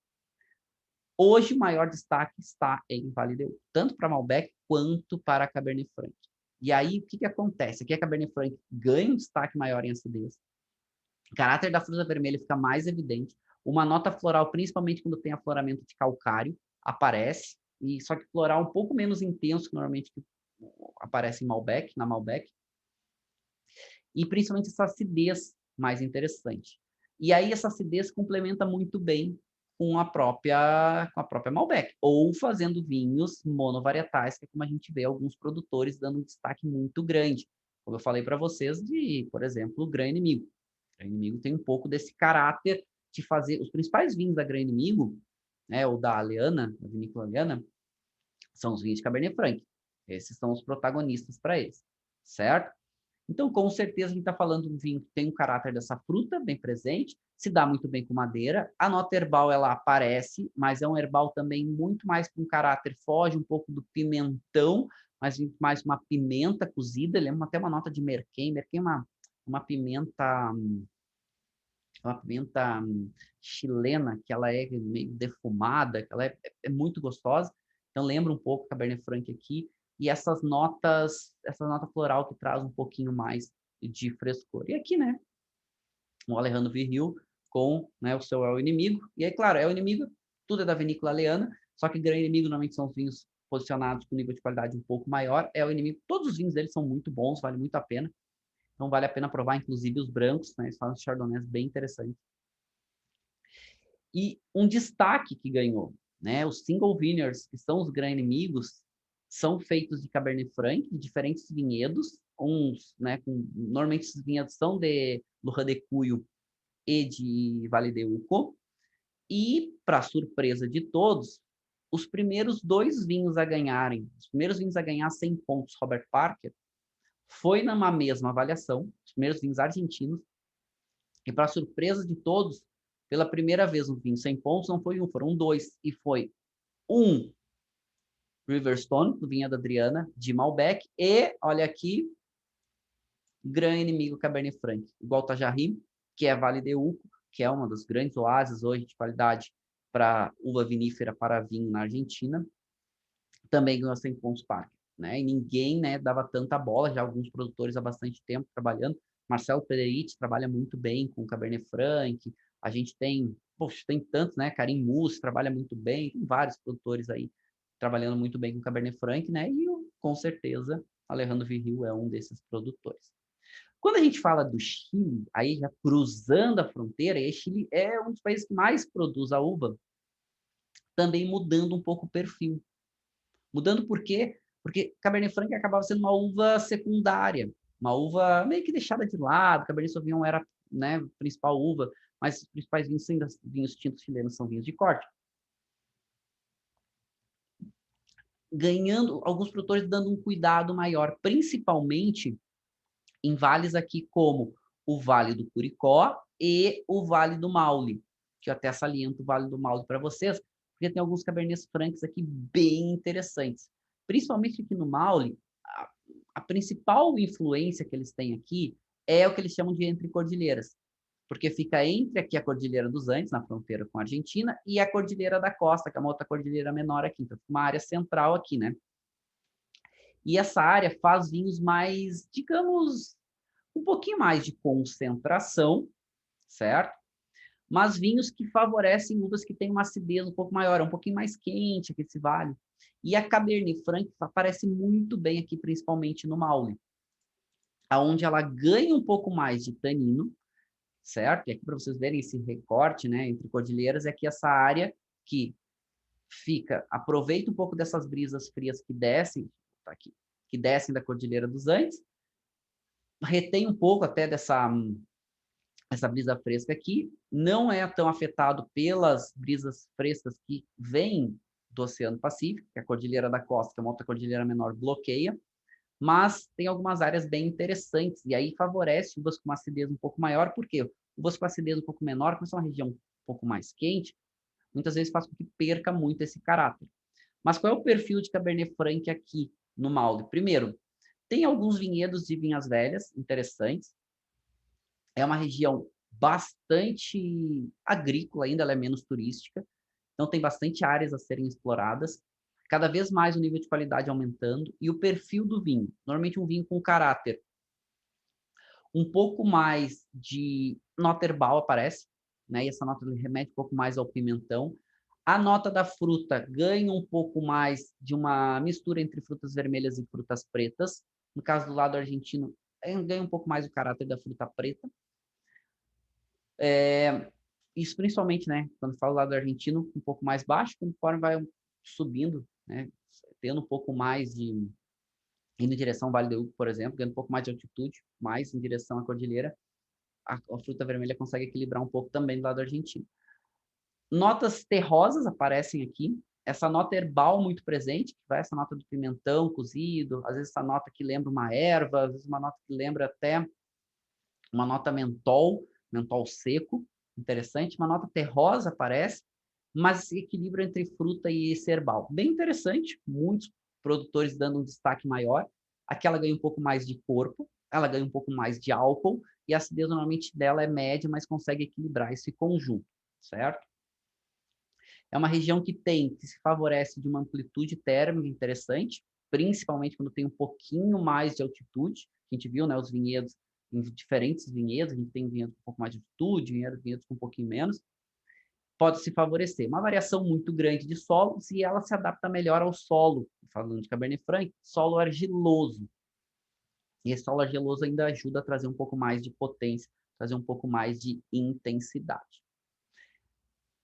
A: Hoje, o maior destaque está em Vale de Uco, tanto para Malbec quanto para a Cabernet Franc. E aí, o que acontece? Aqui a Cabernet Franc ganha um destaque maior em acidez. O caráter da fruta vermelha fica mais evidente. Uma nota floral, principalmente quando tem afloramento de calcário, aparece. E só que floral um pouco menos intenso que normalmente aparece em Malbec, na Malbec. E principalmente essa acidez mais interessante. E aí essa acidez complementa muito bem com a própria Malbec, ou fazendo vinhos monovarietais, que é como a gente vê alguns produtores dando um destaque muito grande. Como eu falei para vocês de, por exemplo, o Gran Inimigo. O Gran Inimigo tem um pouco desse caráter de fazer os principais vinhos da Gran Inimigo, né, ou da Aleana, da vinícola Aleana, são os vinhos de Cabernet Franc. Esses são os protagonistas para eles, certo? Então, com certeza, a gente está falando de um vinho que tem um caráter dessa fruta bem presente, se dá muito bem com madeira. A nota herbal, ela aparece, mas é um herbal também muito mais com caráter, foge um pouco do pimentão, mas mais uma pimenta cozida. Lembra até uma nota de merquém. Merquém é uma pimenta, chilena, que ela é meio defumada, que ela é muito gostosa. Então, lembra um pouco a Cabernet Franc aqui. E essa nota floral que traz um pouquinho mais de frescor. E aqui, né, o Alejandro Virril com, né, o seu É o Inimigo. E aí, claro, É o Inimigo, tudo é da vinícola Aleana, só que Grande Inimigo normalmente são os vinhos posicionados com nível de qualidade um pouco maior. É o Inimigo, todos os vinhos deles são muito bons, vale muito a pena. Então, vale a pena provar, inclusive, os brancos, né, eles fazem chardonnays bem interessantes. E um destaque que ganhou né? Os single vineyards, que são os grandes inimigos, são feitos de Cabernet Franc, de diferentes vinhedos, uns, né, normalmente esses vinhedos são de Luján de Cuyo e de Vale de Uco, e, para surpresa de todos, os primeiros dois vinhos a ganharem, os primeiros vinhos a ganhar 100 pontos Robert Parker, foi numa mesma avaliação, os primeiros vinhos argentinos, e para surpresa de todos, pela primeira vez um vinho 100 pontos, não foi um, foram dois, e foi um Riverstone, do vinho da Adriana, de Malbec, e, olha aqui, grande inimigo Cabernet Franc, igual Tajarry, que é Vale de Uco, que é uma das grandes oásis hoje de qualidade para uva vinífera para vinho na Argentina, também ganhou 100 pontos Parker, né? E ninguém, né, dava tanta bola, já alguns produtores há bastante tempo trabalhando. Marcelo Pederitti trabalha muito bem com Cabernet Franc, a gente tem, poxa, tem tantos, né? Karim Mus trabalha muito bem, tem vários produtores aí trabalhando muito bem com Cabernet Franc, né? E com certeza Alejandro Virril é um desses produtores. Quando a gente fala do Chile, aí já cruzando a fronteira, e Chile é um dos países que mais produz a uva, também mudando um pouco o perfil. Mudando por quê? Porque Cabernet Franc acabava sendo uma uva secundária, uma uva meio que deixada de lado. Cabernet Sauvignon era, né, a principal uva, mas os principais vinhos, vinhos tintos chilenos, são vinhos de corte. Ganhando, alguns produtores dando um cuidado maior, principalmente em vales aqui como o Vale do Curicó e o Vale do Maule, que eu até saliento o Vale do Maule para vocês, porque tem alguns Cabernets Francs aqui bem interessantes. Principalmente aqui no Maule, a principal influência que eles têm aqui é o que eles chamam de entre cordilheiras, porque fica entre aqui a Cordilheira dos Andes, na fronteira com a Argentina, e a Cordilheira da Costa, que é uma outra cordilheira menor aqui, então uma área central aqui, né? E essa área faz vinhos mais, digamos, um pouquinho mais de concentração, certo? Mas vinhos que favorecem uvas que têm uma acidez um pouco maior, um pouquinho mais quente aqui esse vale. E a Cabernet Franc aparece muito bem aqui, principalmente no Maule, aonde ela ganha um pouco mais de tanino, certo? E aqui para vocês verem esse recorte, né, entre cordilheiras, é que essa área que fica, aproveita um pouco dessas brisas frias que descem, tá aqui, que descem da Cordilheira dos Andes, retém um pouco até essa brisa fresca aqui, não é tão afetado pelas brisas frescas que vêm do Oceano Pacífico, que é a Cordilheira da Costa, que é uma outra cordilheira menor, bloqueia, mas tem algumas áreas bem interessantes, e aí favorece uvas com uma acidez um pouco maior, porque uvas com acidez um pouco menor, como é uma região um pouco mais quente, muitas vezes faz com que perca muito esse caráter. Mas qual é o perfil de Cabernet Franc aqui no Maule? Primeiro, tem alguns vinhedos de vinhas velhas interessantes. É uma região bastante agrícola ainda, ela é menos turística. Então tem bastante áreas a serem exploradas. Cada vez mais o nível de qualidade aumentando. E o perfil do vinho. Normalmente um vinho com caráter um pouco mais de nota herbal aparece, né? E essa nota remete um pouco mais ao pimentão. A nota da fruta ganha um pouco mais de uma mistura entre frutas vermelhas e frutas pretas. No caso do lado argentino, ganha um pouco mais o caráter da fruta preta. Isso principalmente, né? Quando falo do lado argentino, um pouco mais baixo, conforme vai subindo, né? Tendo um pouco mais de indo em direção ao Vale do Uco, por exemplo, ganhando um pouco mais de altitude, mais em direção à cordilheira, a fruta vermelha consegue equilibrar um pouco também do lado argentino. Notas terrosas aparecem aqui. Essa nota herbal muito presente, que vai essa nota do pimentão cozido, às vezes essa nota que lembra uma erva, às vezes uma nota que lembra até uma nota mentol, mentol seco, interessante. Uma nota terrosa aparece, mas esse equilíbrio entre fruta e esse herbal. Bem interessante, muitos produtores dando um destaque maior. Aqui ela ganha um pouco mais de corpo, ela ganha um pouco mais de álcool, e a acidez normalmente dela é média, mas consegue equilibrar esse conjunto, certo? É uma região que se favorece de uma amplitude térmica interessante, principalmente quando tem um pouquinho mais de altitude. A gente viu, né, os vinhedos, em diferentes vinhedos, a gente tem vinhedos com um pouco mais de altitude, vinhedos com um pouquinho menos, pode se favorecer. Uma variação muito grande de solos e ela se adapta melhor ao solo, falando de Cabernet Franc, solo argiloso. E esse solo argiloso ainda ajuda a trazer um pouco mais de potência, trazer um pouco mais de intensidade.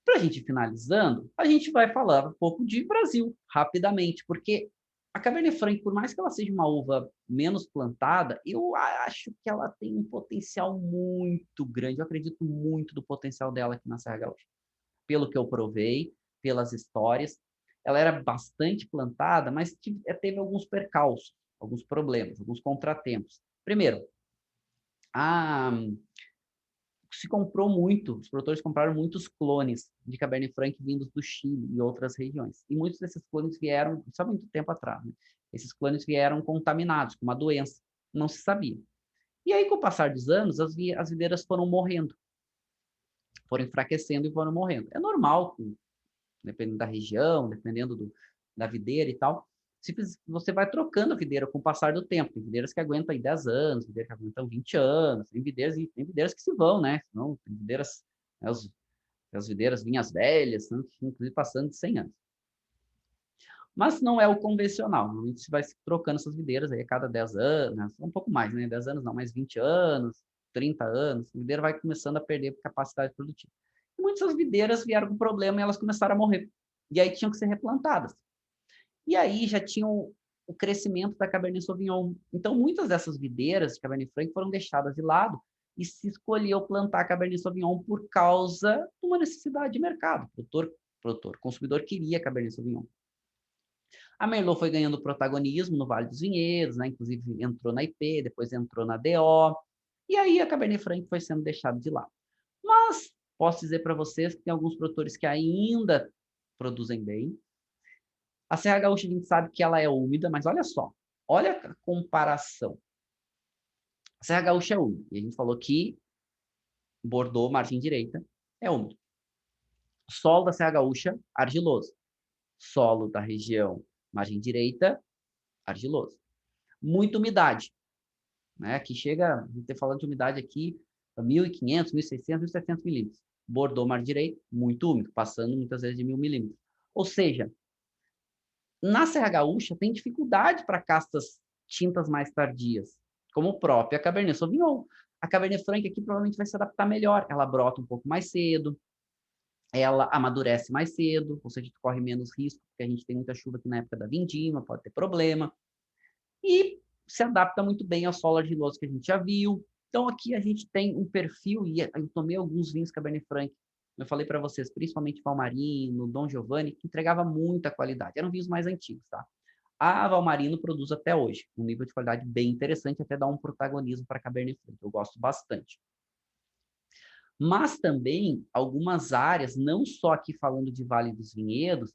A: Para Para a gente ir finalizando, a gente vai falar um pouco de Brasil, rapidamente, porque a Cabernet Franc, por mais que ela seja uma uva menos plantada, eu acho que ela tem um potencial muito grande. Eu acredito muito do potencial dela aqui na Serra Gaúcha. Pelo que eu provei, pelas histórias, ela era bastante plantada, mas teve alguns percalços, alguns problemas, alguns contratempos. Primeiro, a se comprou muito, os produtores compraram muitos clones de Cabernet Franc vindos do Chile e outras regiões. E muitos desses clones vieram, só muito tempo atrás, né? Esses clones vieram contaminados com uma doença, não se sabia. E aí, com o passar dos anos, as videiras foram morrendo, foram enfraquecendo e foram morrendo. É normal, dependendo da região, dependendo da videira e tal. Você vai trocando a videira com o passar do tempo. Tem videiras que aguentam aí 10 anos, videiras que aguentam 20 anos, tem videiras que se vão, né? Não, tem videiras, né, as videiras vinhas velhas, né, inclusive passando de 100 anos. Mas não é o convencional. Normalmente se vai trocando essas videiras aí a cada 10 anos, um pouco mais, né? 10 anos não, mas 20 anos, 30 anos, a videira vai começando a perder capacidade produtiva. E muitas das videiras vieram com problema e elas começaram a morrer. E aí tinham que ser replantadas. E aí já tinha o crescimento da Cabernet Sauvignon. Então, muitas dessas videiras de Cabernet Franc foram deixadas de lado e se escolheu plantar Cabernet Sauvignon por causa de uma necessidade de mercado. O consumidor queria Cabernet Sauvignon. A Merlot foi ganhando protagonismo no Vale dos Vinhedos, né? Inclusive entrou na IP, depois entrou na DO. E aí a Cabernet Franc foi sendo deixada de lado. Mas posso dizer para vocês que tem alguns produtores que ainda produzem bem. A Serra Gaúcha a gente sabe que ela é úmida, mas olha só, olha a comparação. A Serra Gaúcha é úmida, e a gente falou que Bordeaux, margem direita, é úmido. Solo da Serra Gaúcha, argiloso. Solo da região, margem direita, argiloso. Muita umidade, né? Aqui chega, a gente está falando de umidade aqui, 1.500, 1.600, 1.700 milímetros. Bordeaux, margem direita, muito úmido, passando muitas vezes de 1.000 milímetros. Ou seja, na Serra Gaúcha tem dificuldade para castas tintas mais tardias, como a própria Cabernet Sauvignon. A Cabernet Franc aqui provavelmente vai se adaptar melhor. Ela brota um pouco mais cedo, ela amadurece mais cedo, ou seja, corre menos risco, porque a gente tem muita chuva aqui na época da vindima, pode ter problema. E se adapta muito bem ao solo argiloso que a gente já viu. Então aqui a gente tem um perfil, e eu tomei alguns vinhos Cabernet Franc, eu falei para vocês, principalmente Valmarino, Dom Giovanni, que entregava muita qualidade. Eram vinhos mais antigos, tá? A Valmarino produz até hoje, um nível de qualidade bem interessante, até dá um protagonismo para Cabernet Franc. Eu gosto bastante. Mas também algumas áreas, não só aqui falando de Vale dos Vinhedos,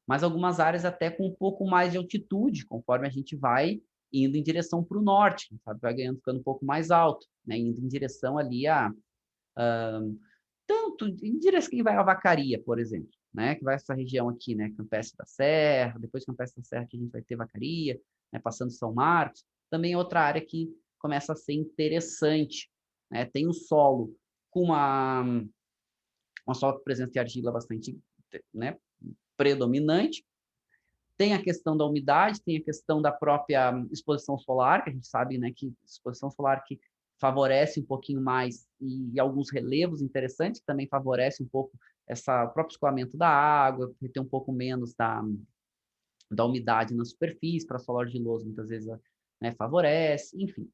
A: mas algumas áreas até com um pouco mais de altitude, conforme a gente vai indo em direção para o norte, sabe? Vai ganhando, ficando um pouco mais alto, né? Indo em direção ali tanto em direção que vai a Vacaria, por exemplo, né? Que vai essa região aqui, né? Campestre da Serra, depois Campestre da Serra que a gente vai ter Vacaria, né? Passando São Marcos, também é outra área que começa a ser interessante, né? Tem o solo com uma solo com presença de argila bastante, né? Predominante. Tem a questão da umidade, tem a questão da própria exposição solar, que a gente sabe, né, que exposição solar que favorece um pouquinho mais e alguns relevos interessantes, que também favorece um pouco o próprio escoamento da água, ter um pouco menos da umidade na superfície, para solo argiloso muitas vezes, né, favorece, enfim,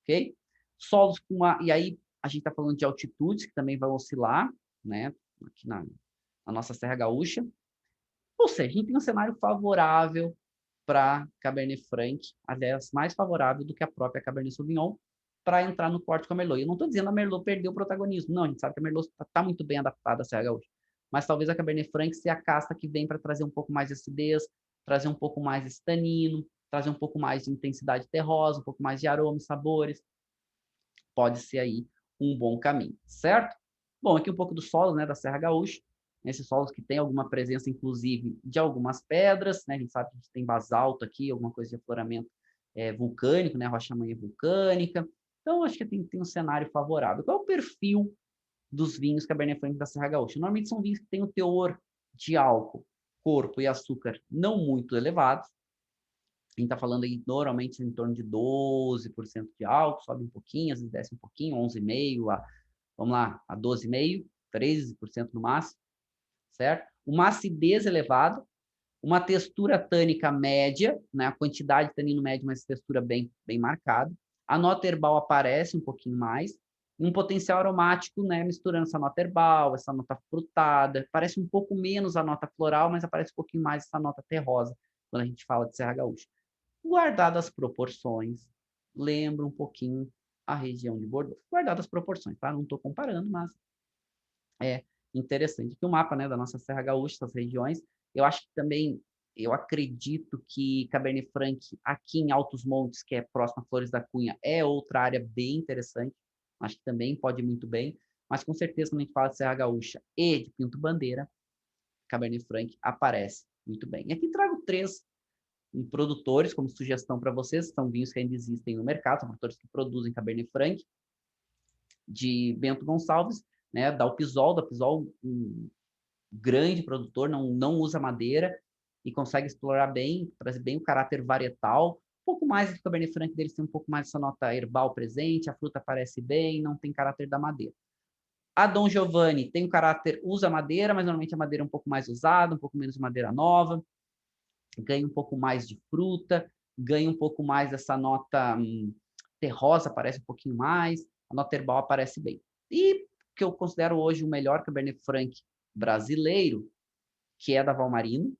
A: ok? Solos com e aí a gente está falando de altitudes, que também vão oscilar, né, aqui na nossa Serra Gaúcha. Ou seja, a gente tem um cenário favorável para Cabernet Franc, aliás, mais favorável do que a própria Cabernet Sauvignon, para entrar no corte com a Merlot. Eu não estou dizendo que a Merlot perdeu o protagonismo, não, a gente sabe que a Merlot está muito bem adaptada à Serra Gaúcha, mas talvez a Cabernet Franc seja a casta que vem para trazer um pouco mais de acidez, trazer um pouco mais de tanino, trazer um pouco mais de intensidade terrosa, um pouco mais de aromas, sabores. Pode ser aí um bom caminho, certo? Bom, aqui um pouco do solo, né, da Serra Gaúcha, nesses solos que tem alguma presença, inclusive, de algumas pedras, né? A gente sabe que a gente tem basalto aqui, alguma coisa de afloramento vulcânico, né? Rocha-manha vulcânica. Então, acho que tem um cenário favorável. Qual é o perfil dos vinhos Cabernet Franc da Serra Gaúcha? Normalmente são vinhos que têm o teor de álcool, corpo e açúcar não muito elevados. A gente está falando aí normalmente em torno de 12% de álcool, sobe um pouquinho, às vezes desce um pouquinho, 11,5%, vamos lá, a 12,5%, 13% no máximo. certo? Uma acidez elevada, uma textura tânica média, né? A quantidade de tanino médio, mas textura bem marcada. A nota herbal aparece um pouquinho mais. Um potencial aromático, né? Misturando essa nota herbal, essa nota frutada. Parece um pouco menos a nota floral, mas aparece um pouquinho mais essa nota terrosa, quando a gente fala de Serra Gaúcha. Guardadas as proporções, lembra um pouquinho a região de Bordeaux. Guardadas as proporções, tá? Não estou comparando, mas é interessante. Que o mapa, né, da nossa Serra Gaúcha, essas regiões, eu acho que também, eu acredito que Cabernet Franc, aqui em Altos Montes, que é próximo a Flores da Cunha, é outra área bem interessante. Acho que também pode ir muito bem. Mas com certeza, quando a gente fala de Serra Gaúcha e de Pinto Bandeira, Cabernet Franc aparece muito bem. E aqui trago três produtores como sugestão para vocês, são vinhos que ainda existem no mercado, são produtores que produzem Cabernet Franc, de Bento Gonçalves, né, da Alpisol, um grande produtor, não usa madeira e consegue explorar bem, trazer bem o caráter varietal. Um pouco mais do Cabernet Franc deles tem um pouco mais essa nota herbal presente, a fruta aparece bem, não tem caráter da madeira. A Dom Giovanni tem um caráter, usa madeira, mas normalmente a madeira é um pouco mais usada, um pouco menos madeira nova, ganha um pouco mais de fruta, ganha um pouco mais dessa nota terrosa, aparece um pouquinho mais, a nota herbal aparece bem. E que eu considero hoje o melhor Cabernet Franc brasileiro, que é da Valmarino.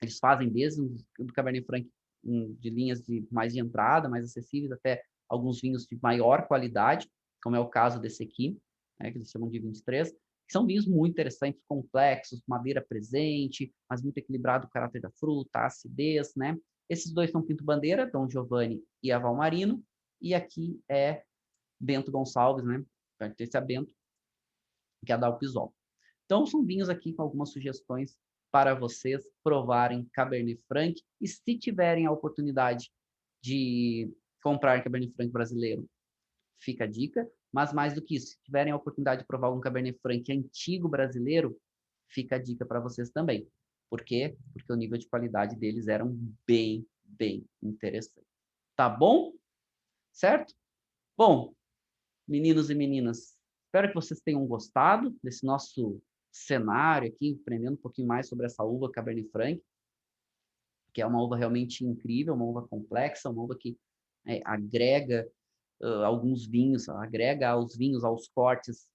A: Eles fazem desde o Cabernet Franc de linhas mais de entrada, mais acessíveis, até alguns vinhos de maior qualidade, como é o caso desse aqui, né, que eles chamam de 23, que são vinhos muito interessantes, complexos, madeira presente, mas muito equilibrado o caráter da fruta, a acidez, né? Esses dois são Pinto Bandeira, Dom Giovanni e a Valmarino, e aqui é Bento Gonçalves, né? Pertence a Bento, que é a Dalpisol. Então, são vinhos aqui com algumas sugestões para vocês provarem Cabernet Franc. E se tiverem a oportunidade de comprar Cabernet Franc brasileiro, fica a dica. Mas mais do que isso, se tiverem a oportunidade de provar um Cabernet Franc antigo brasileiro, fica a dica para vocês também. Por quê? Porque o nível de qualidade deles era bem interessante. Tá bom? Certo? Bom, meninos e meninas, espero que vocês tenham gostado desse nosso cenário aqui, aprendendo um pouquinho mais sobre essa uva Cabernet Franc, que é uma uva realmente incrível, uma uva complexa, uma uva que agrega alguns vinhos, agrega aos vinhos, aos cortes,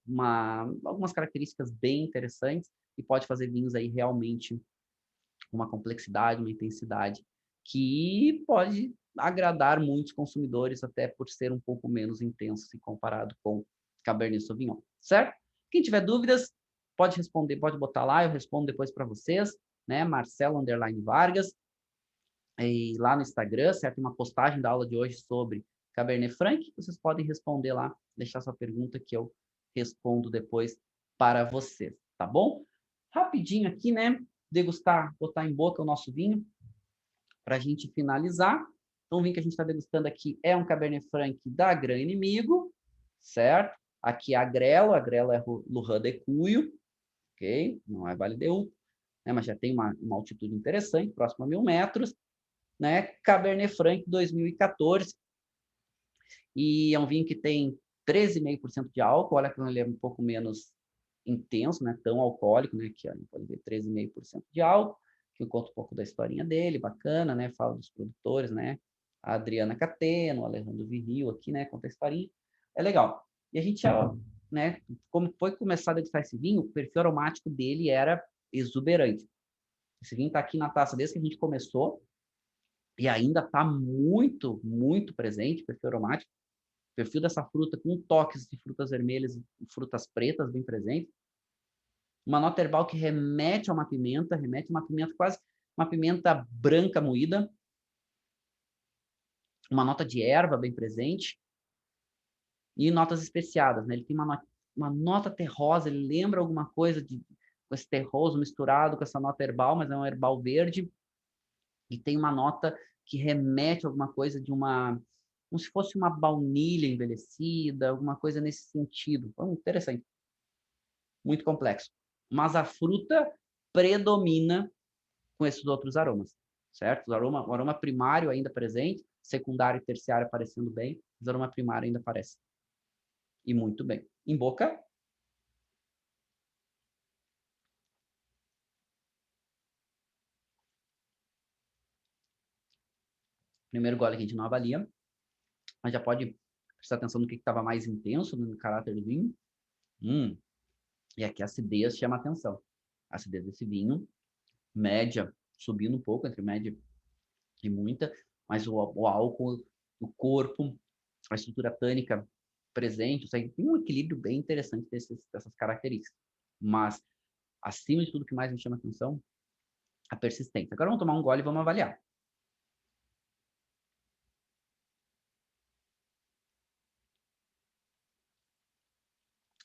A: algumas características bem interessantes e pode fazer vinhos aí realmente uma complexidade, uma intensidade que pode agradar muitos consumidores, até por ser um pouco menos intenso se comparado com Cabernet Sauvignon, certo? Quem tiver dúvidas, pode responder, pode botar lá, eu respondo depois para vocês, né? Marcelo_Vargas, e lá no Instagram, certo? Uma postagem da aula de hoje sobre Cabernet Franc, vocês podem responder lá, deixar sua pergunta que eu respondo depois para vocês, tá bom? Rapidinho aqui, né? Degustar, botar em boca o nosso vinho para a gente finalizar. Então, o vinho que a gente está degustando aqui é um Cabernet Franc da Gran Inimigo, certo? Aqui é a Grelo é Lujan de Cuyo, ok? Não é Vale de Uco, né? Mas já tem uma altitude interessante, próximo a 1.000 metros, né? Cabernet Franc 2014. E é um vinho que tem 13,5% de álcool, olha que ele é um pouco menos intenso, né? Tão alcoólico, né? Que a gente pode ver 13,5% de álcool, que eu conto um pouco da historinha dele, bacana, né? Falo dos produtores, né? A Adriana Cateno, o Alejandro Virril aqui, né? Conta a historinha. É legal. E a gente já, né? Como foi começar a degustar esse vinho, o perfil aromático dele era exuberante. Esse vinho está aqui na taça desde que a gente começou e ainda está muito presente, o perfil aromático. O perfil dessa fruta com toques de frutas vermelhas e frutas pretas bem presentes. Uma nota herbal que remete a uma pimenta quase uma pimenta branca moída. Uma nota de erva bem presente. E notas especiadas, né? Ele tem uma nota terrosa, ele lembra alguma coisa com esse terroso misturado com essa nota herbal, mas é um herbal verde. E tem uma nota que remete a alguma coisa como se fosse uma baunilha envelhecida, alguma coisa nesse sentido. Então, interessante. Muito complexo. Mas a fruta predomina com esses outros aromas, certo? O aroma primário ainda presente, secundário e terciário aparecendo bem, mas o aroma primário ainda aparece. E muito bem. Em boca. Primeiro gole que a gente não avalia, mas já pode prestar atenção no que estava mais intenso no caráter do vinho. E aqui a acidez chama a atenção. A acidez desse vinho, média, subindo um pouco, entre média e muita, mas o álcool, o corpo, a estrutura tânica presente, ou seja, tem um equilíbrio bem interessante dessas características. Mas, acima de tudo, o que mais me chama a atenção, a persistência. Agora vamos tomar um gole e vamos avaliar.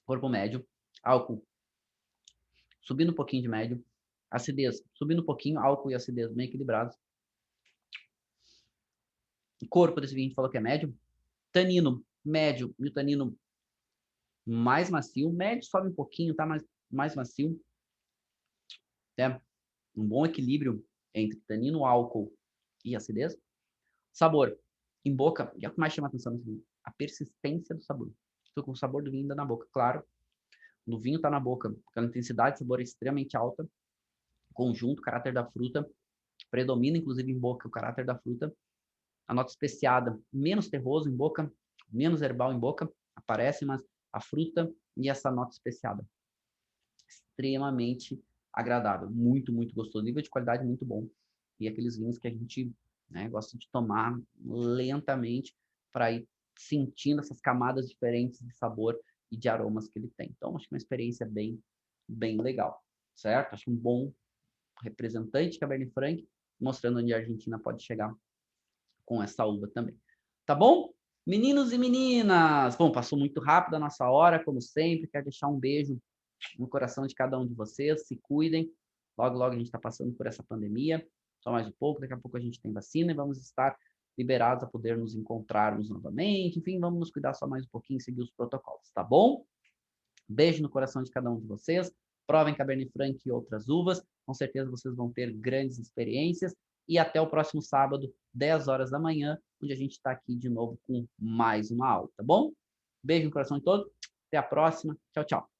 A: Corpo médio, álcool subindo um pouquinho de médio, acidez subindo um pouquinho, álcool e acidez bem equilibrados. O corpo desse vinho a gente falou que é médio. Tanino médio e o tanino mais macio. Médio sobe um pouquinho, tá mais macio. É um bom equilíbrio entre tanino, álcool e acidez. Sabor em boca, e é o que mais chama a atenção nesse vinho, a persistência do sabor. Estou com o sabor do vinho ainda na boca, claro. No vinho está na boca, porque a intensidade de sabor é extremamente alta. Conjunto, caráter da fruta, predomina inclusive em boca o caráter da fruta. A nota especiada, menos terroso em boca, menos herbal em boca, aparece, mas a fruta e essa nota especiada. Extremamente agradável, muito, muito gostoso. Nível de qualidade muito bom. E aqueles vinhos que a gente, né, gosta de tomar lentamente para ir sentindo essas camadas diferentes de sabor e de aromas que ele tem. Então, acho que é uma experiência bem, bem legal, certo? Acho um bom representante de Cabernet Franc, mostrando onde a Argentina pode chegar com essa uva também. Tá bom? Meninos e meninas! Bom, passou muito rápido a nossa hora, como sempre. Quero deixar um beijo no coração de cada um de vocês. Se cuidem. Logo, logo a gente está passando por essa pandemia. Só mais um pouco. Daqui a pouco a gente tem vacina e vamos estar liberados a poder nos encontrarmos novamente. Enfim, vamos nos cuidar só mais um pouquinho e seguir os protocolos, tá bom? Beijo no coração de cada um de vocês. Provem Cabernet Franc e outras uvas. Com certeza vocês vão ter grandes experiências. E até o próximo sábado, 10 horas da manhã, onde a gente está aqui de novo com mais uma aula, tá bom? Beijo no coração de todos. Até a próxima. Tchau, tchau.